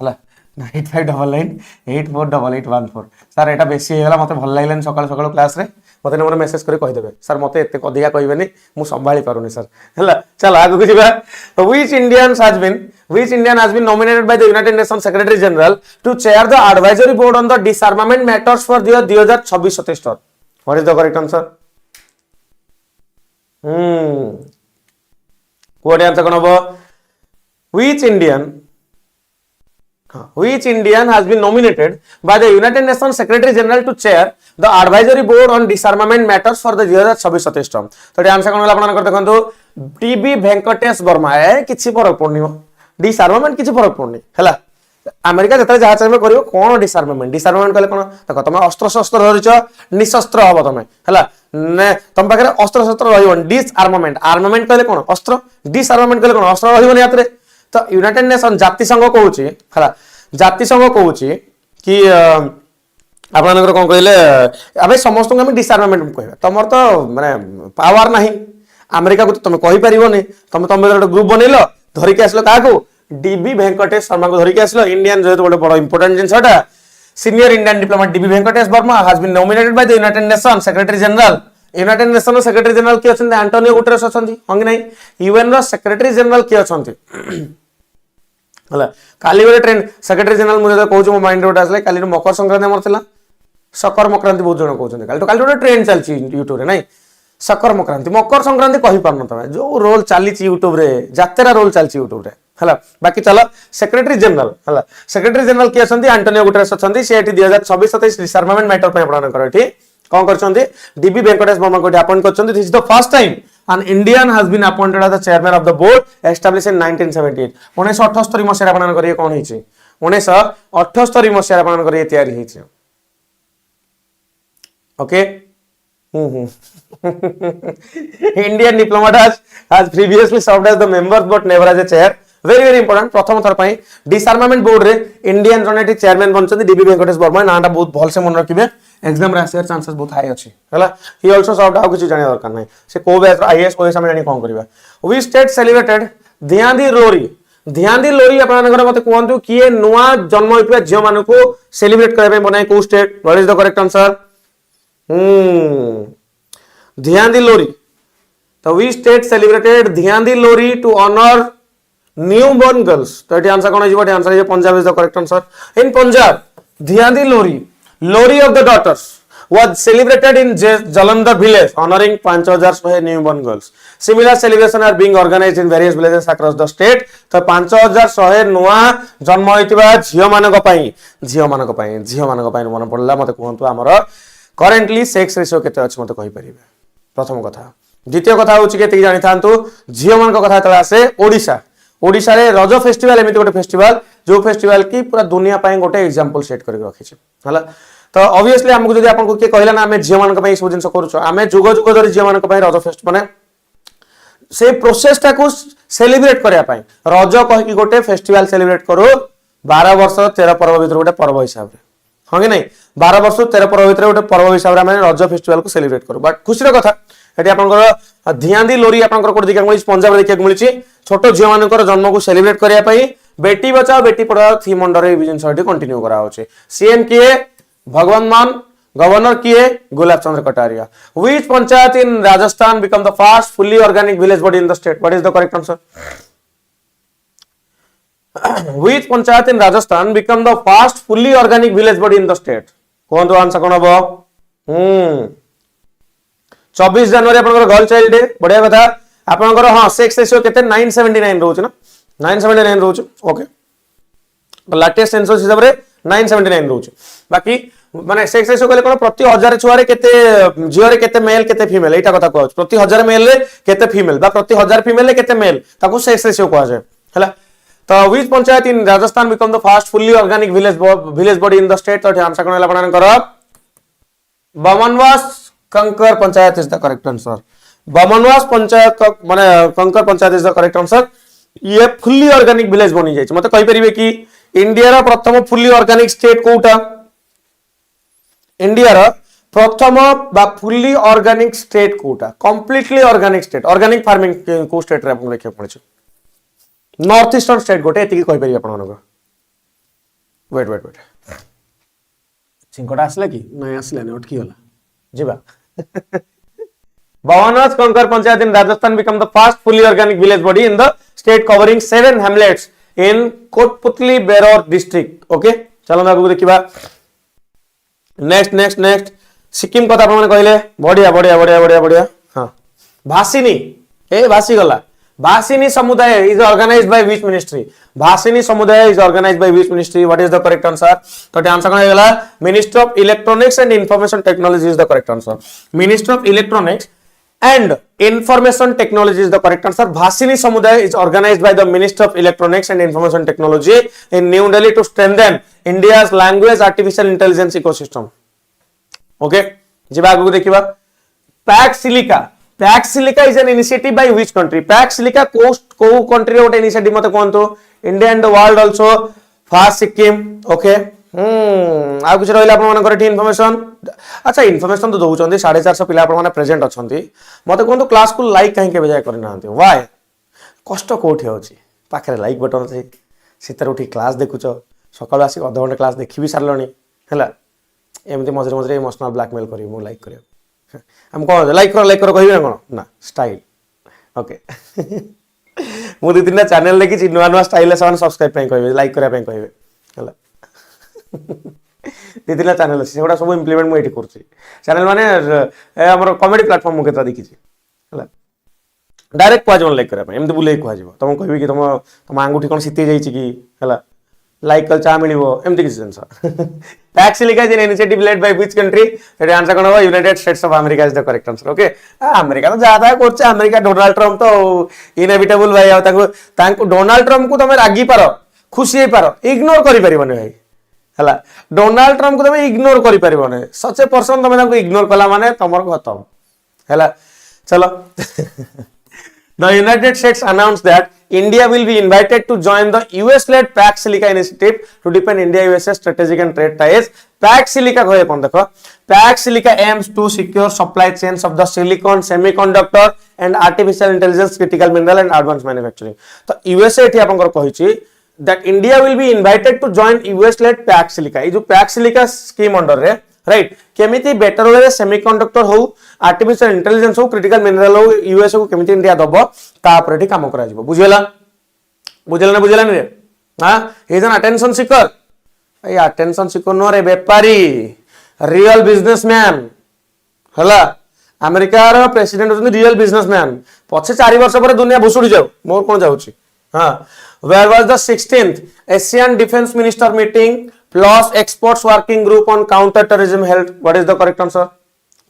हला 9599848814 सर एटा बेसी हेला मते भल लागलेन सकाळ सकाळ क्लास रे मते नंबर मेसेज करी कहि देबे सर मते एते अधिका कहिबेनी मु संभाळी पारुनी सर हला चल आगु को जिबा which Indian has been nominated by the United Nation secretary general to chair the advisory board on the disarmament matters for the 2026-27 term what is the correct answer कोड आंसर कोन हो Which Indian has been nominated by the United Nations Secretary General to chair the advisory board on disarmament matters for the 2026-27 term? तो ये answer कौन होला आपन देखंतु TB Venkatesh Verma है किछि फरक पड़नी डिसआर्मामेंट किछि फरक पड़नी हला अमेरिका जतरे जहाज में करियो कोन डिसआर्मामेंट कहले कोन देखो तुम अस्त्र शस्त्र धरिछ निशस्त्र हबो तुम हला ने तुम पाखरे अस्त्र शस्त्र रहिबो डिसआर्मामेंट आर्मामेंट कहले कोन अस्त्र डिसआर्मामेंट कहले कोन अस्त्र रहिबो नि यात्रे तो यूनाइटेड नेशन जाति संघ कहूची हला जाति संघ कहूची कि आपनकर कोन कहले अबे समस्त को हम डिसआर्मामेंट कहबा तमर तो माने पावर नाही अमेरिका को तुम कहि परिबोनी तुम ग्रुप बनेलो धरि के आसलो काको डीबी वेंकटेश शर्मा को धरि के आसलो इंडियन जेतो बडे बडो इंपोर्टेंट जिंसटा senior Indian diplomat D B Venkatesh Varma has been nominated by the United Nation secretary general United Nation secretary general के अछन एंटोनियो गुटेरेस अछंती हंग नाही यूएन रो सेक्रेटरी जनरल के अछंती हला काली गोटे ट्रेन सेक्रेटरी जनरल मुझे कहूँ मो माइंड गोटे आसले काली मकर संक्रांति आमर थिला सकर मकरांति बहुत जन कहते काली गोटे ट्रेन चलती यूट्यूब रे नहीं सकर मकर संक्रांति कहि पार न तमे जो रोल चली यूट्यूब रे जातेरा रोल चलती यूट्यूब रे हला बाकी चलो सेक्रेटरी जनरल हला सेक्रेटरी जनरल के अछंती एंटोनियो गुटेरेस अछंती से 2026-27 डिसआर्मामेंट मैटर पे आपण कर एठी कोन करछंती डीबी वेंकटेश वर्मा को अपॉइंट करछंती this is the first time an Indian has been appointed as the chairman of the board established in 1978 1978 मसिया आपण करिए कोन हिची 1978 मसिया आपण करिए तयारी हिची okay Indian diplomat has previously served as the member but never as a chair very important प्रथम थर पई डिसआर्मामेंट बोर्ड रे इंडियन जनेटी चेयरमैन बनछन डीबी वेंकटेश वर्मा नाटा बहुत भल से मन रखिबे एग्जाम रे आसियर चांसेस बहुत हाई अछि हला ही आल्सो सर्वड आउ किछि जाने दरकार नै से को बैच आईएएस ओएस हम जानि कोन करबा वी स्टेट सेलिब्रेटेड ध्यानदी लोरी आपनकर मते कोहंतु किए नुवा जन्म होइपा जियो मानु को सेलिब्रेट करबे बनाय को state what is the correct answer ध्यानदी लोरी तो we state celebrated ध्यानदी lorry to honour newborn girls तो ये आंसर कौन है answer Punjab is the correct answer in Punjab ध्यानदी lorry of the daughters was celebrated in Jalandhar village honoring 5100 newborn girls similar celebration are being organized in various villages across the state तो 5100 नुआ जन्म होइतिबा झियो मानक पई मन पड़ला मते कहंतु हमर करेंटली सेक्स रेशियो केते अछि मते कहि परिबे प्रथम कथा द्वितीय कथा होछि केते जानि थांतु झियो मानक कथा तळे आसे ओडिशा रे रज फेस्टिवल एमिति गोटे फेस्टिवल जो फेस्टिवल की पूरा दुनिया पई गोटे एग्जांपल सेट करके रखिछि हला तो ऑब्वियसली हमको जदी आपन को के कहला ना हमें झियो मानक पई सब जिंस करूछ हमें जुग धरि झियो मानक पई रज फेस्ट माने से प्रोसेस टा को सेलिब्रेट करया पई रज कहि कि गोटे फेस्टिवल सेलिब्रेट करो 12 वर्ष 13 पर्व भीतर गोटे पर्व हिसाब रे हां कि नहीं 12 वर्ष 13 पर्व भीतर गोटे पर्व हिसाब रे हमें रज फेस्टिवल को सेलिब्रेट करो बट खुशी रो कथा एटी आपनकर ध्यानदी लोरी आपनकर कोड देखा मिली पंजाब रे देखा मिली छोटो झियो मानकर जन्म को सेलिब्रेट करया पई बेटी बचाओ बेटी पढ़ाओ थीम अंडर ए बिजनेस कंटिन्यू करा होचे सीएम के भगवंत मान गवर्नर किए गुलाब चंद्र Kataria. Which panchayat in Rajasthan become the first fully organic village body in the state? What is the correct answer? Which panchayat in Rajasthan become the first fully organic village body in the state? कौन तो answer कौन हबो? 24 जनवरी आपनकर girl child day बढ़िया कथा. आपनकर हां sex ratio केते 979 रहउछ ना 979 रहउछ. ओके लेटेस्ट सेंसस हिसाब रे 979 रहउछ. बाकी माने सेक्स रेशियो कहले कोन प्रति 1000 छुआ रे केते जियो रे केते मेल केते फीमेल एटा कथा कहउछ. प्रति 1000 मेल रे केते फीमेल बा प्रति 1000 फीमेल रे केते मेल ताको सेक्स रेशियो कहआ जाय हला. तो which panchayat in Rajasthan become the first fully organic village body in the state? तो आंसर कोन हला आपनकर बमनवास कंकर panchayat is the correct answer. Bamanwas panchayat माने कंकर panchayat is the correct answer. ये फुल्ली ऑर्गेनिक विलेज बनी जाय. मते कहि परिबे कि इंडिया रा प्रथम fully organic state quota? India रा प्रथम बा fully organic state quota? Completely organic state. Organic farming को स्टेट रे आपन देखियो पड़छ. नॉर्थ ईस्टर्न स्टेट गोटे एति कहि परिबे आपन मनक. वेट चिंकोटा आसले कि नै आसले नै अटकी होला जीवा. Bhavanwas Conquer Panchayat in Rajasthan become the first fully organic village body in the state covering 7 hamlets in Kotputli Beror district. Okay, चलो मैं आपको देखिबा. नेक्स्ट सिक्किम कथा आपन कहले बढ़िया. हां भासिनी ए भासी गला. भासिनी समुदाय is organized by which ministry? भासिनी समुदाय is organized by which ministry? What is the correct answer? तो आंसर कौन होगा? Ministry of Electronics and Information Technology is the correct answer. Ministry of Electronics and Information Technology is the correct answer. भासिनी समुदाय is organized by the Ministry of Electronics and Information Technology in New Delhi to strengthen India's language artificial intelligence ecosystem. Okay, जी आगु देखिबा. Pax Silica. Pax Silica is an initiative by which country? Pax Silica को country रे initiative मते कोन तो India and the world also first Sikkim. Okay आ कुछ रहला आपन मानकर ठी इन्फॉर्मेशन. अच्छा इन्फॉर्मेशन तो दउचंदी 450 पिला आपन माने प्रेजेंट अछंती. मते कोन तो क्लास को लाइक काहे के बजाय करि नाहंती? व्हाई कष्ट कोठी होची? पाखरे लाइक बटन छै सितर उठी क्लास देखुचो सकाळ आसी आधा घंटा क्लास देखि भी सारलणी हला. एमती मझरे इमोशनल ब्लैकमेल करी मु लाइक करियो. हम कौन लाइक करो कहि ना कोन ना स्टाइल. ओके मु दि दिन चैनल देखि नुआ स्टाइल ले सन सब्सक्राइब पय कहबे लाइक करिया पय कहबे हला. दि दिन चैनल अछि सेगुडा सब इंप्लीमेंट मु एठी करछि. चैनल माने हमर कॉमेडी प्लेटफॉर्म मु केता देखिछि हला. डायरेक्ट क्वाज लाइक करिया पय एमते बुले क्वाज जीवो तम कहबे कि तम आंगुठी कोन सिते जाई छि कि हला लाइक कल चा मिलिबो एमते किछ sense. PACS silica is an initiative led by which country? तो आंसर कोन हो? United states of America is the correct answer. Okay America तो ज्यादा करछ. अमेरिका डोनाल्ड ट्रम्प तो इनएविटेबल भाई आ तांको डोनाल्ड ट्रम्प को तमे रागी पारो खुशी हे पारो इग्नोर करि परिबने भाई हला. डोनाल्ड ट्रम्प को तमे इग्नोर करि परिबने. सच ए पर्सन तमे तांको इग्नोर कला माने तमर खत्म हला. चलो The United States announced that India will be invited to join the US-led Pax Silica initiative to deepen India-USA strategic and trade ties. Pax Silica को ये कौन देखो? Pax Silica aims to secure supply chains of the silicon, semiconductor, and artificial intelligence, critical mineral, and advanced manufacturing. तो USA इठी अपन को कहिची that India will be invited to join US-led Pax Silica. ये जो Pax Silica scheme under रे right केमिति better way semiconductor हो artificial intelligence हो critical mineral हो US को केमिति इंडिया दबो ता पर काम करा जिवो. बुझेला बुझेला रे. हां is an attention seeker. A attention seeker नो रे व्यापारी रियल बिजनेसमैन हला. अमेरिका रो प्रेसिडेंट होଛନ୍ତି रियल बिजनेसमैन. पछे 4 वर्ष पर दुनिया भुसुडी जाऊ मोर कोन जाउची. हां where was the 16th Asian Defense Minister meeting plus experts working group on counter-terrorism held? What is the correct answer?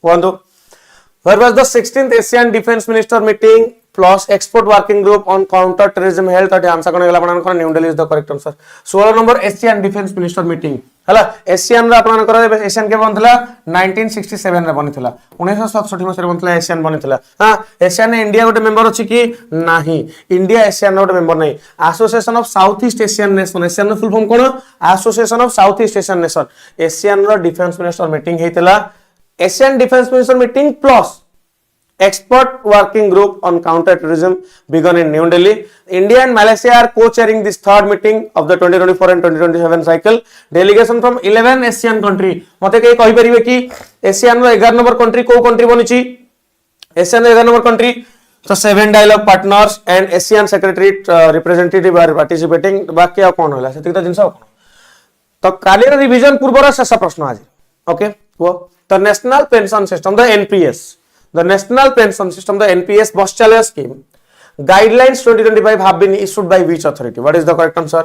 Where was the 16th Asian Defense Minister meeting plus expert working group on counter-terrorism held? तो answer कोन गेला आपन new Delhi is the correct answer. 16 number Asian defence minister meeting हला. Asian रा आपन कर Asian के बनथला 1967 रे बनिथला. 1967 मसे बनथला एशियन बनिथला. हां एशियन ने इंडिया गोटे मेंबर अछि कि नाही? इंडिया एशियन गोटे मेंबर नै. Association of south east Asian nation. ASEAN रो फुल फॉर्म कोन? Association of south east Asian nation. ASEAN रो डिफेंस मिनिस्टर मीटिंग हेतला. ASEAN defence minister meeting plus expert working group on counter-terrorism begun in New Delhi. India and Malaysia are co-chairing this third meeting of the 2024 and 2027 cycle. Delegation from 11 ASEAN country. मते कई कहि परिबे कि Asian रो 11 number country को country बनिछि Asian रो 11 number country तो 7 dialogue partners and ASEAN secretary representative are participating. बाकी आ कोन होला सेति त जिंस तो काली रिवीजन पूर्वर शेष प्रश्न आज ओके वो the national pension system the NPS the national pension system the NPS bus challenger scheme guidelines 2025 have been issued by which authority? What is the correct answer?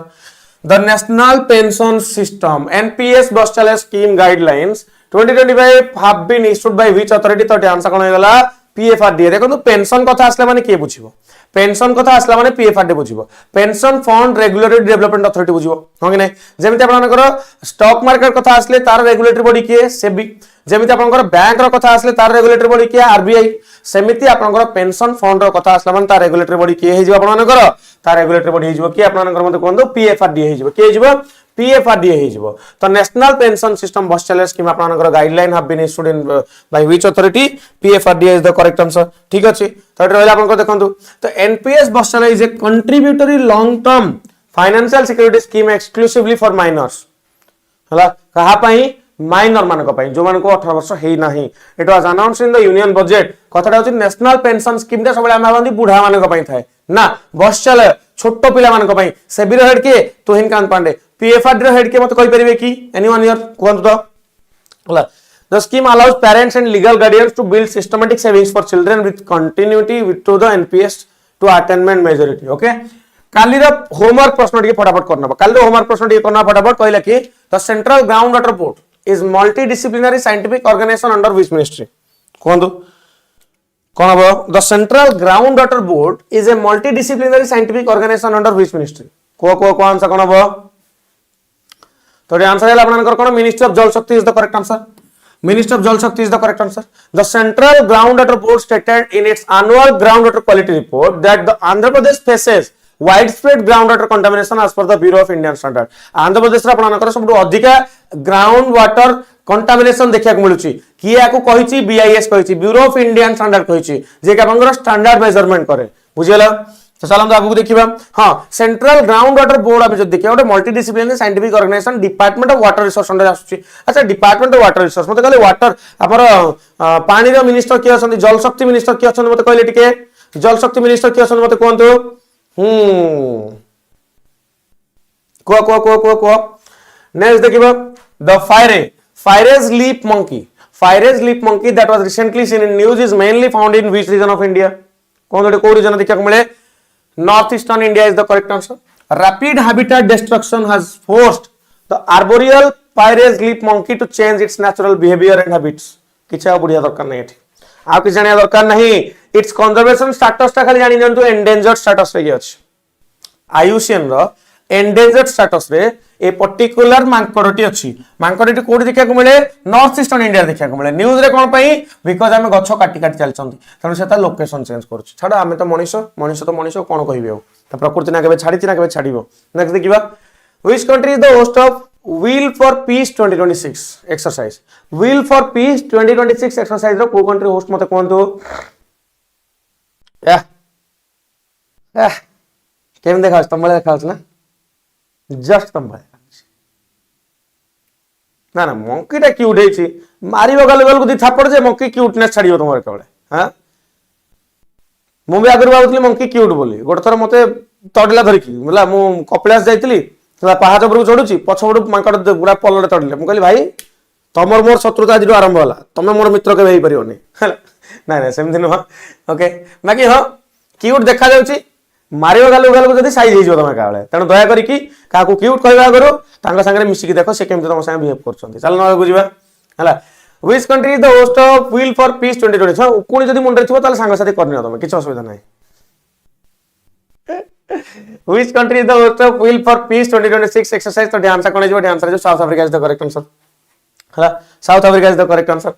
The national pension system NPS bus challenger scheme guidelines 2025 have been issued by which authority? तो answer कोन होगला PFRDA देखो pension कथा आसला माने के बुझिबो pension कथा आसला माने PFRDA बुझिबो pension fund regulatory development authority बुझिबो हो कि नै जेमिति आपनकर स्टॉक मार्केट कथा आसले तार रेगुलेटरी बॉडी के सेबी जेमिति आपनकर बैंक रो कथा आसले तार रेगुलेटरी बॉडी के RBI सेमिति आपनकर पेंशन फंड रो कथा आसला माने तार रेगुलेटरी बॉडी के हे जिवो आपनकर तार रेगुलेटरी बॉडी हे जिवो कि आपनकर मते कोन दो PFRDA हे जिवो के जिवो PFRDA हे जिवो तो नेशनल पेंशन सिस्टम बस चैलेंज स्कीम आपनकर guideline have been issued in by which authority PFRDA is the correct answer ठीक अछि तो एटा रहला आपनकर देखंतु तो NPS बस challenge is a contributory long term financial security scheme exclusively for minors हला कहा पई माइनर मान को पई जो मान को 18 वर्ष हेई नाही it was announced in the union budget कथाटा होची नेशनल पेंशन स्कीम ता सबले आमाबंदी बुढा मान को पई थाए ना बस चले छोटो पिला मान को पई सेबीर हेड के तोहिन कांत पांडे PFRD हेड के मत कहि परिबे कि एनीवन हियर कोन तो हला the scheme allows parents and legal guardians to build systematic savings for children with continuity to the NPS to attainment majority okay काली रो होमवर्क प्रश्न टिके फटाफट करना काली रो होमवर्क प्रश्न टिके करना फटाफट कहला कि the central ground water board is multidisciplinary scientific organization under which ministry कोन हो the central ground water board is a multidisciplinary scientific organization under which ministry को आंसर कोन हो तो आंसर है आपनकर कोन मिनिस्ट्री ऑफ जल शक्ति is the correct answer Ministry of Jal Shakti is the correct answer. The Central Groundwater Board stated in its annual groundwater quality report that the Andhra Pradesh faces widespread groundwater contamination as per the Bureau of Indian Standard. Andhra Pradesh रा आपनकर सबटु अधिका ground water contamination देखिया को मिलुची किया को कहिची BIS कहिची ब्यूरो ऑफ इंडियन स्टैंडर्ड कहिची जे के आपनकर स्टैंडर्ड मेजरमेंट करे बुझियला तो चलो हम आगु देखिबा हां सेंट्रल ग्राउंड वाटर बोर्ड अब जो देखिया ओटे multi disciplinary scientific organisation department of water resource under आसुची अच्छा डिपार्टमेंट ऑफ वाटर रिसोर्स मते कहले वाटर हमर पानी रो मिनिस्टर के अछन जल शक्ति मिनिस्टर के अछन मते कहले टिके जल शक्ति मिनिस्टर के अछन मते कोनतो को नेक्स्ट देखिबा the Phayre's leaf monkey that was recently seen in news is mainly found in which region of India कोन को रीजन देखिया को मिले North Eastern India is the correct answer. Rapid habitat destruction has forced the arboreal Pyrrhus leaf monkey to change its natural behavior and habits. किछा बुढ़िया दरकार नहीं एठी आप कि जानिया दरकार नहीं इट्स कंजर्वेशन स्टेटस ता खाली जानि जंतु एंडेंजर्ड स्टेटस रे अछि IUCN रो एंडेंजर्ड स्टेटस रे ए पर्टिकुलर मांकड़टी अछि मांकड़टी कोडी देखिया को मिले नॉर्थ ईस्टर्न इंडिया देखिया को मिले न्यूज़ रे कोन पई बिकॉज़ हम गछ काटी काटी चलचंती तनो सेता लोकेशन चेंज करछु छाडा हमें तो मनीष तो कोन कहिबे हो त प्रकृति ना केबे छाडी ना केबे छाडीबो नेक्स्ट देखिबा which country is the host of wheel for peace 2026 exercise wheel for peace 2026 exercise रो को कंट्री होस्ट मते कोन तो केम देखास तमले देखास ना जस्ट तमले ना ना मंकी टा क्यूट हेछि मारिबो गल गल को दी थापड़ जे मंकी क्यूटनेस छाडियो तमरे केबे हां मु भी आगर भाबुतली मंकी क्यूट बोली गोटे थर मते तडला धरि की मला मु कपिलास जाइतली तला पहाड़ पर चढुची पछबड मांकड गुडा पलडे तडले मु कहली भाई तमर मोर शत्रुता आज आरंभ होला तमे मोर मित्र के हेई परियोनी ना ना सेम दिन ओके बाकी हां क्यूट देखा जाउची मारिबो गल गल को जदी साइज हेइ जो तमे काळे तण दया करी की का को क्यूट कहबा करो तांगा संगे मिसी की देखो से केम तम संगे बिहेव करछंती चल न बुझिबा हला which country is the host of wheel for piece 2020 हां कोनी जदी मुंडे थिबो ताले संग साथी करनी तमे किछ असुविधा नै which country is the host of wheel for peace 2026 exercise तो ध्यान से कोन जो ध्यान से जो South Africa is the correct answer हला South Africa is the correct answer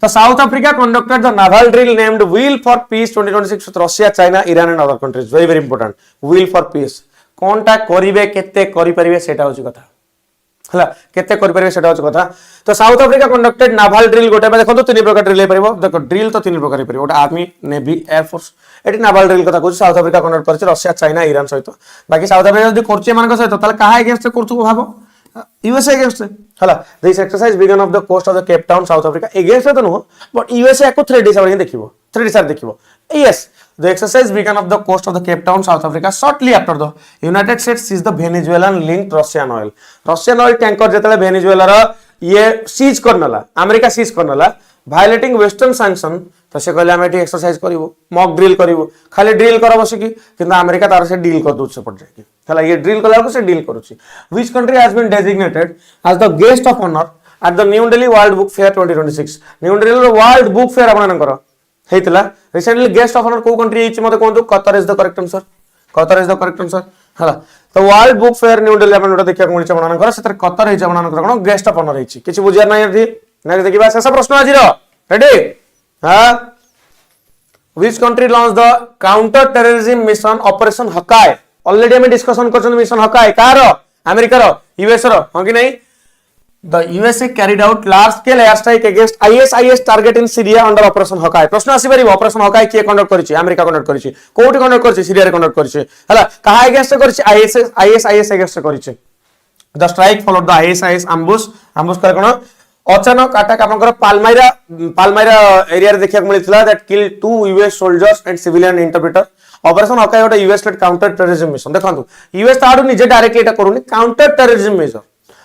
तो South Africa conducted the naval drill named Wheel for Peace 2026 with Russia, China, Iran and other countries. Very very important. Wheel for Peace. कोनटा करिवे केते करि परिवे सेटा होची कथा हला केते करि परिबे सेटा होछ कथा तो साउथ अफ्रीका कंडक्टेड नाval ड्रिल गोटे देखो तीन प्रकार ड्रिल परिबो देखो ड्रिल तो तीन प्रकार परिबो गोटे आर्मी नेवी एयर फोर्स एटी नाval ड्रिल कथा कहू साउथ अफ्रीका कंडक्ट करछ रशिया चाइना ईरान सहित बाकी साउथ अफ्रीका जदी करछ मानक सहित ताले काहा अगेंस्ट करथु भाबो यूएसए अगेंस्ट हला this exercise began off the coast of the Cape Town South Africa against तो नो बट यूएसए को 3D साइड देखिबो 3D साइड देखिबो yes the exercise began off the coast of the Cape Town, South Africa. Shortly after the United States seized the Venezuelan linked Russian oil. Russian oil tanker जेतले Venezuela रा ये seize करनला America seize करनला violating western sanction तो से कहले हम एटी एक्सरसाइज करिवो मॉक ड्रिल करिवो खाली ड्रिल कर बस की किंतु अमेरिका तार से डील कर दोछ पड़ जाके हला ये ड्रिल कला को से डील करूची which country has been designated as the guest of honor at the New Delhi World Book Fair 2026 New Delhi World Book Fair आपनकर हेतला रिसेंटली गेस्ट ऑफ ऑनर को कंट्री एच मते कोंतु Qatar is the correct answer Qatar is the correct answer हला तो World Book Fair New Delhi अपन ओटा देखिया मिलछ आपनकर सेतर कतर हेछ आपनकर कोन गेस्ट ऑफ ऑनर हेछि किछि बुझिया नै अछि नै देखिबा शेष प्रश्न आजिर रेडी हां which country launch the counter terrorism mission operation Hawkeye already हम डिस्कशन करछन मिशन हकाय कार अमेरिका रो यूएस रो हो कि नै The USA carried out large-scale airstrike against ISIS target in Syria under Operation Hawkeye. प्रश्न आसी परिबो ऑपरेशन हॉकाई के conduct करिछि अमेरिका कंडक्ट करिछि कोठी कंडक्ट करिछि सीरिया रे कंडक्ट करिछि हला कहा अगेंस्ट करिछि ISIS अगेंस्ट करिछि the strike followed the ISIS ambush करे कोन अचानक अटैक आपनकर पालमाइरा एरिया रे देखिया मिलितला that kill 2 US soldiers and civilian interpreter operation Hawkeye ओटा US led counter terrorism mission देखंतु US ताडू निजे डायरेक्टली एटा करूनी काउंटर टेररिज्म मिशन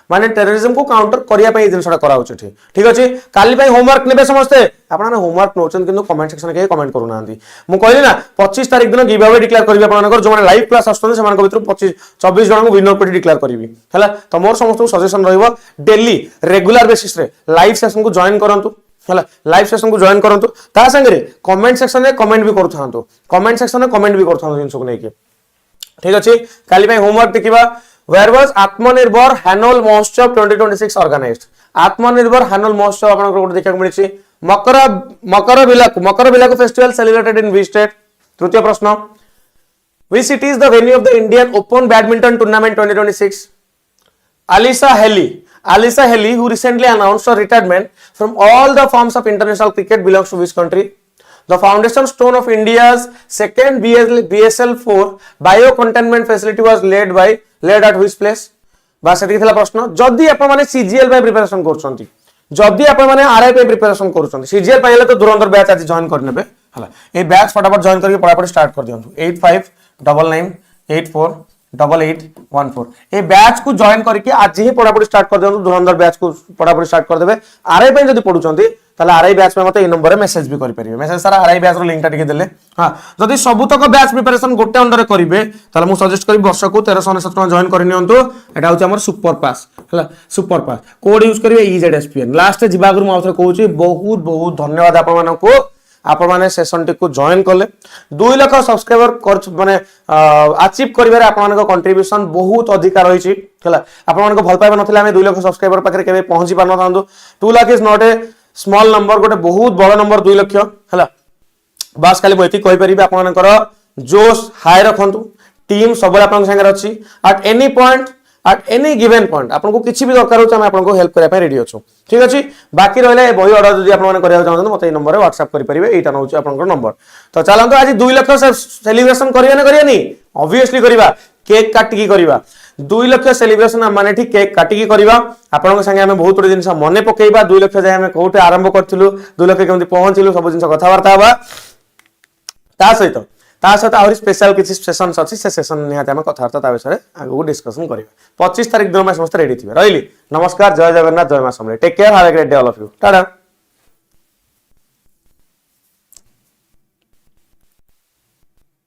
माने टेररिज्म को काउंटर करिया पई जिनसटा कराउछ ठीक अछि काली पई होमवर्क नेबे समस्ते आपन होमवर्क नोचन किंतु कमेंट सेक्शन के कमेंट करू नांदी मु कहली ना 25 तारिख दिन गिव अवे डिक्लेयर करबी आपनकर जो माने लाइव क्लास आस्तन से मानक भितर 25 24 जन को विनर कोटी डिक्लेयर करबी हला त मोर समस्त सजेशन रहइबो डेली रेगुलर बेसिस रे लाइव सेशन को जॉइन करंतु हला लाइव सेशन को जॉइन करंतु ता संगे रे कमेंट सेक्शन रे कमेंट भी करथांतु कमेंट सेक्शन रे कमेंट भी करथांतु जिनसो नै के ठीक अछि काली पई होमवर्क देखिबा Where was Atmanirbhar Annual Mahotsav 2026 organized? Atmanirbhar Annual Mahotsav आपन को देखा मिलछि Makar Vilakku festival celebrated in which state? तृतीय प्रश्न Which city is the venue of the Indian Open Badminton Tournament 2026? Alisa Haley who recently announced her retirement from all the forms of international cricket belongs to which country? The foundation stone of India's second BSL-4 bio-containment facility was laid at which place? बास एति थिला प्रश्न जदी आपण माने CGL पे preparation करछंती जदी आपण माने आरआई पे प्रिपरेशन करछंती सीजीएल पाइले तो दुरंदर बैच आज जॉइन कर नेबे हला ए बैच फटाफट जॉइन करके पढापढी स्टार्ट कर दियंतु 8599848814 ए बैच को जॉइन करके आज ही पढापढी स्टार्ट कर दियंतु दुरंदर बैच को पढापढी स्टार्ट कर देबे आरआई पे जदी पढुचंती ताले आरआई बैच में मते ए नंबर रे मेसेज भी करि परिबे मेसेज सारा आरआई बैच रो लिंक टा टिके देले हां जदी सबुतक बैच प्रिपरेशन गोटे अंडर करिवे ताले मु सजेस्ट करी वर्ष को 1369 टका जॉइन करि नियंतु एटा होची हमर सुपर पास हला सुपर पास कोड यूज करिवे EZSPN लास्ट जिबा गुरु माउथरे कहूची बहुत बहुत धन्यवाद आपन मानन को आपण माने सेशन टी को जॉइन करले 2 लाख सब्सक्राइबर कर माने अचीव करिवे आपण मानन को कंट्रीब्यूशन बहुत अधिक रही छी हला आपण मानन को भल पाइबा नथिला हम 2 लाख सब्सक्राइबर पाखरे केबे पहुंची पार न थांदो 2 lakh is not a small number गोटे बहुत बड़ नंबर 2 लाख हला बास खाली मोती कहि परिबे आपण मानकर जोश हाई रखंतु टीम सबले आपण संगे अछि at any point at any given point आपन को किछि भी दरकार होछ हम आपन को हेल्प करै पय रेडी अछु ठीक अछि बाकी रहले बही ऑर्डर जदी आपन माने करिया चाहत मते ए नंबर रे WhatsApp करि परिबे एटा नउछ आपन को नंबर तो चलंतो आज 2 लाख सेलिब्रेशन करिया नि ऑब्वियसली करिबा केक काट की करिबा 2 लाख सेलिब्रेशन माने ठीक केक काट की करिबा आपन को संगे हम बहुत दिन मने पकेइबा 2 लाख जाय हम कोठे आरंभ करथिलु 2 लाख केमति पहुंचिलु सब दिन कथा वार्ता बा ता सहित आउरी स्पेशल किछि सेशंस अछि से सेशन निहाते हम कथा वार्ता ता विषय आगु डिस्कशन करिबा 25 तारिख दिन में समस्त रेडी थिबे रहिली नमस्कार जय जगन्नाथ जय मां Samalei take care have a great day all of you Tata.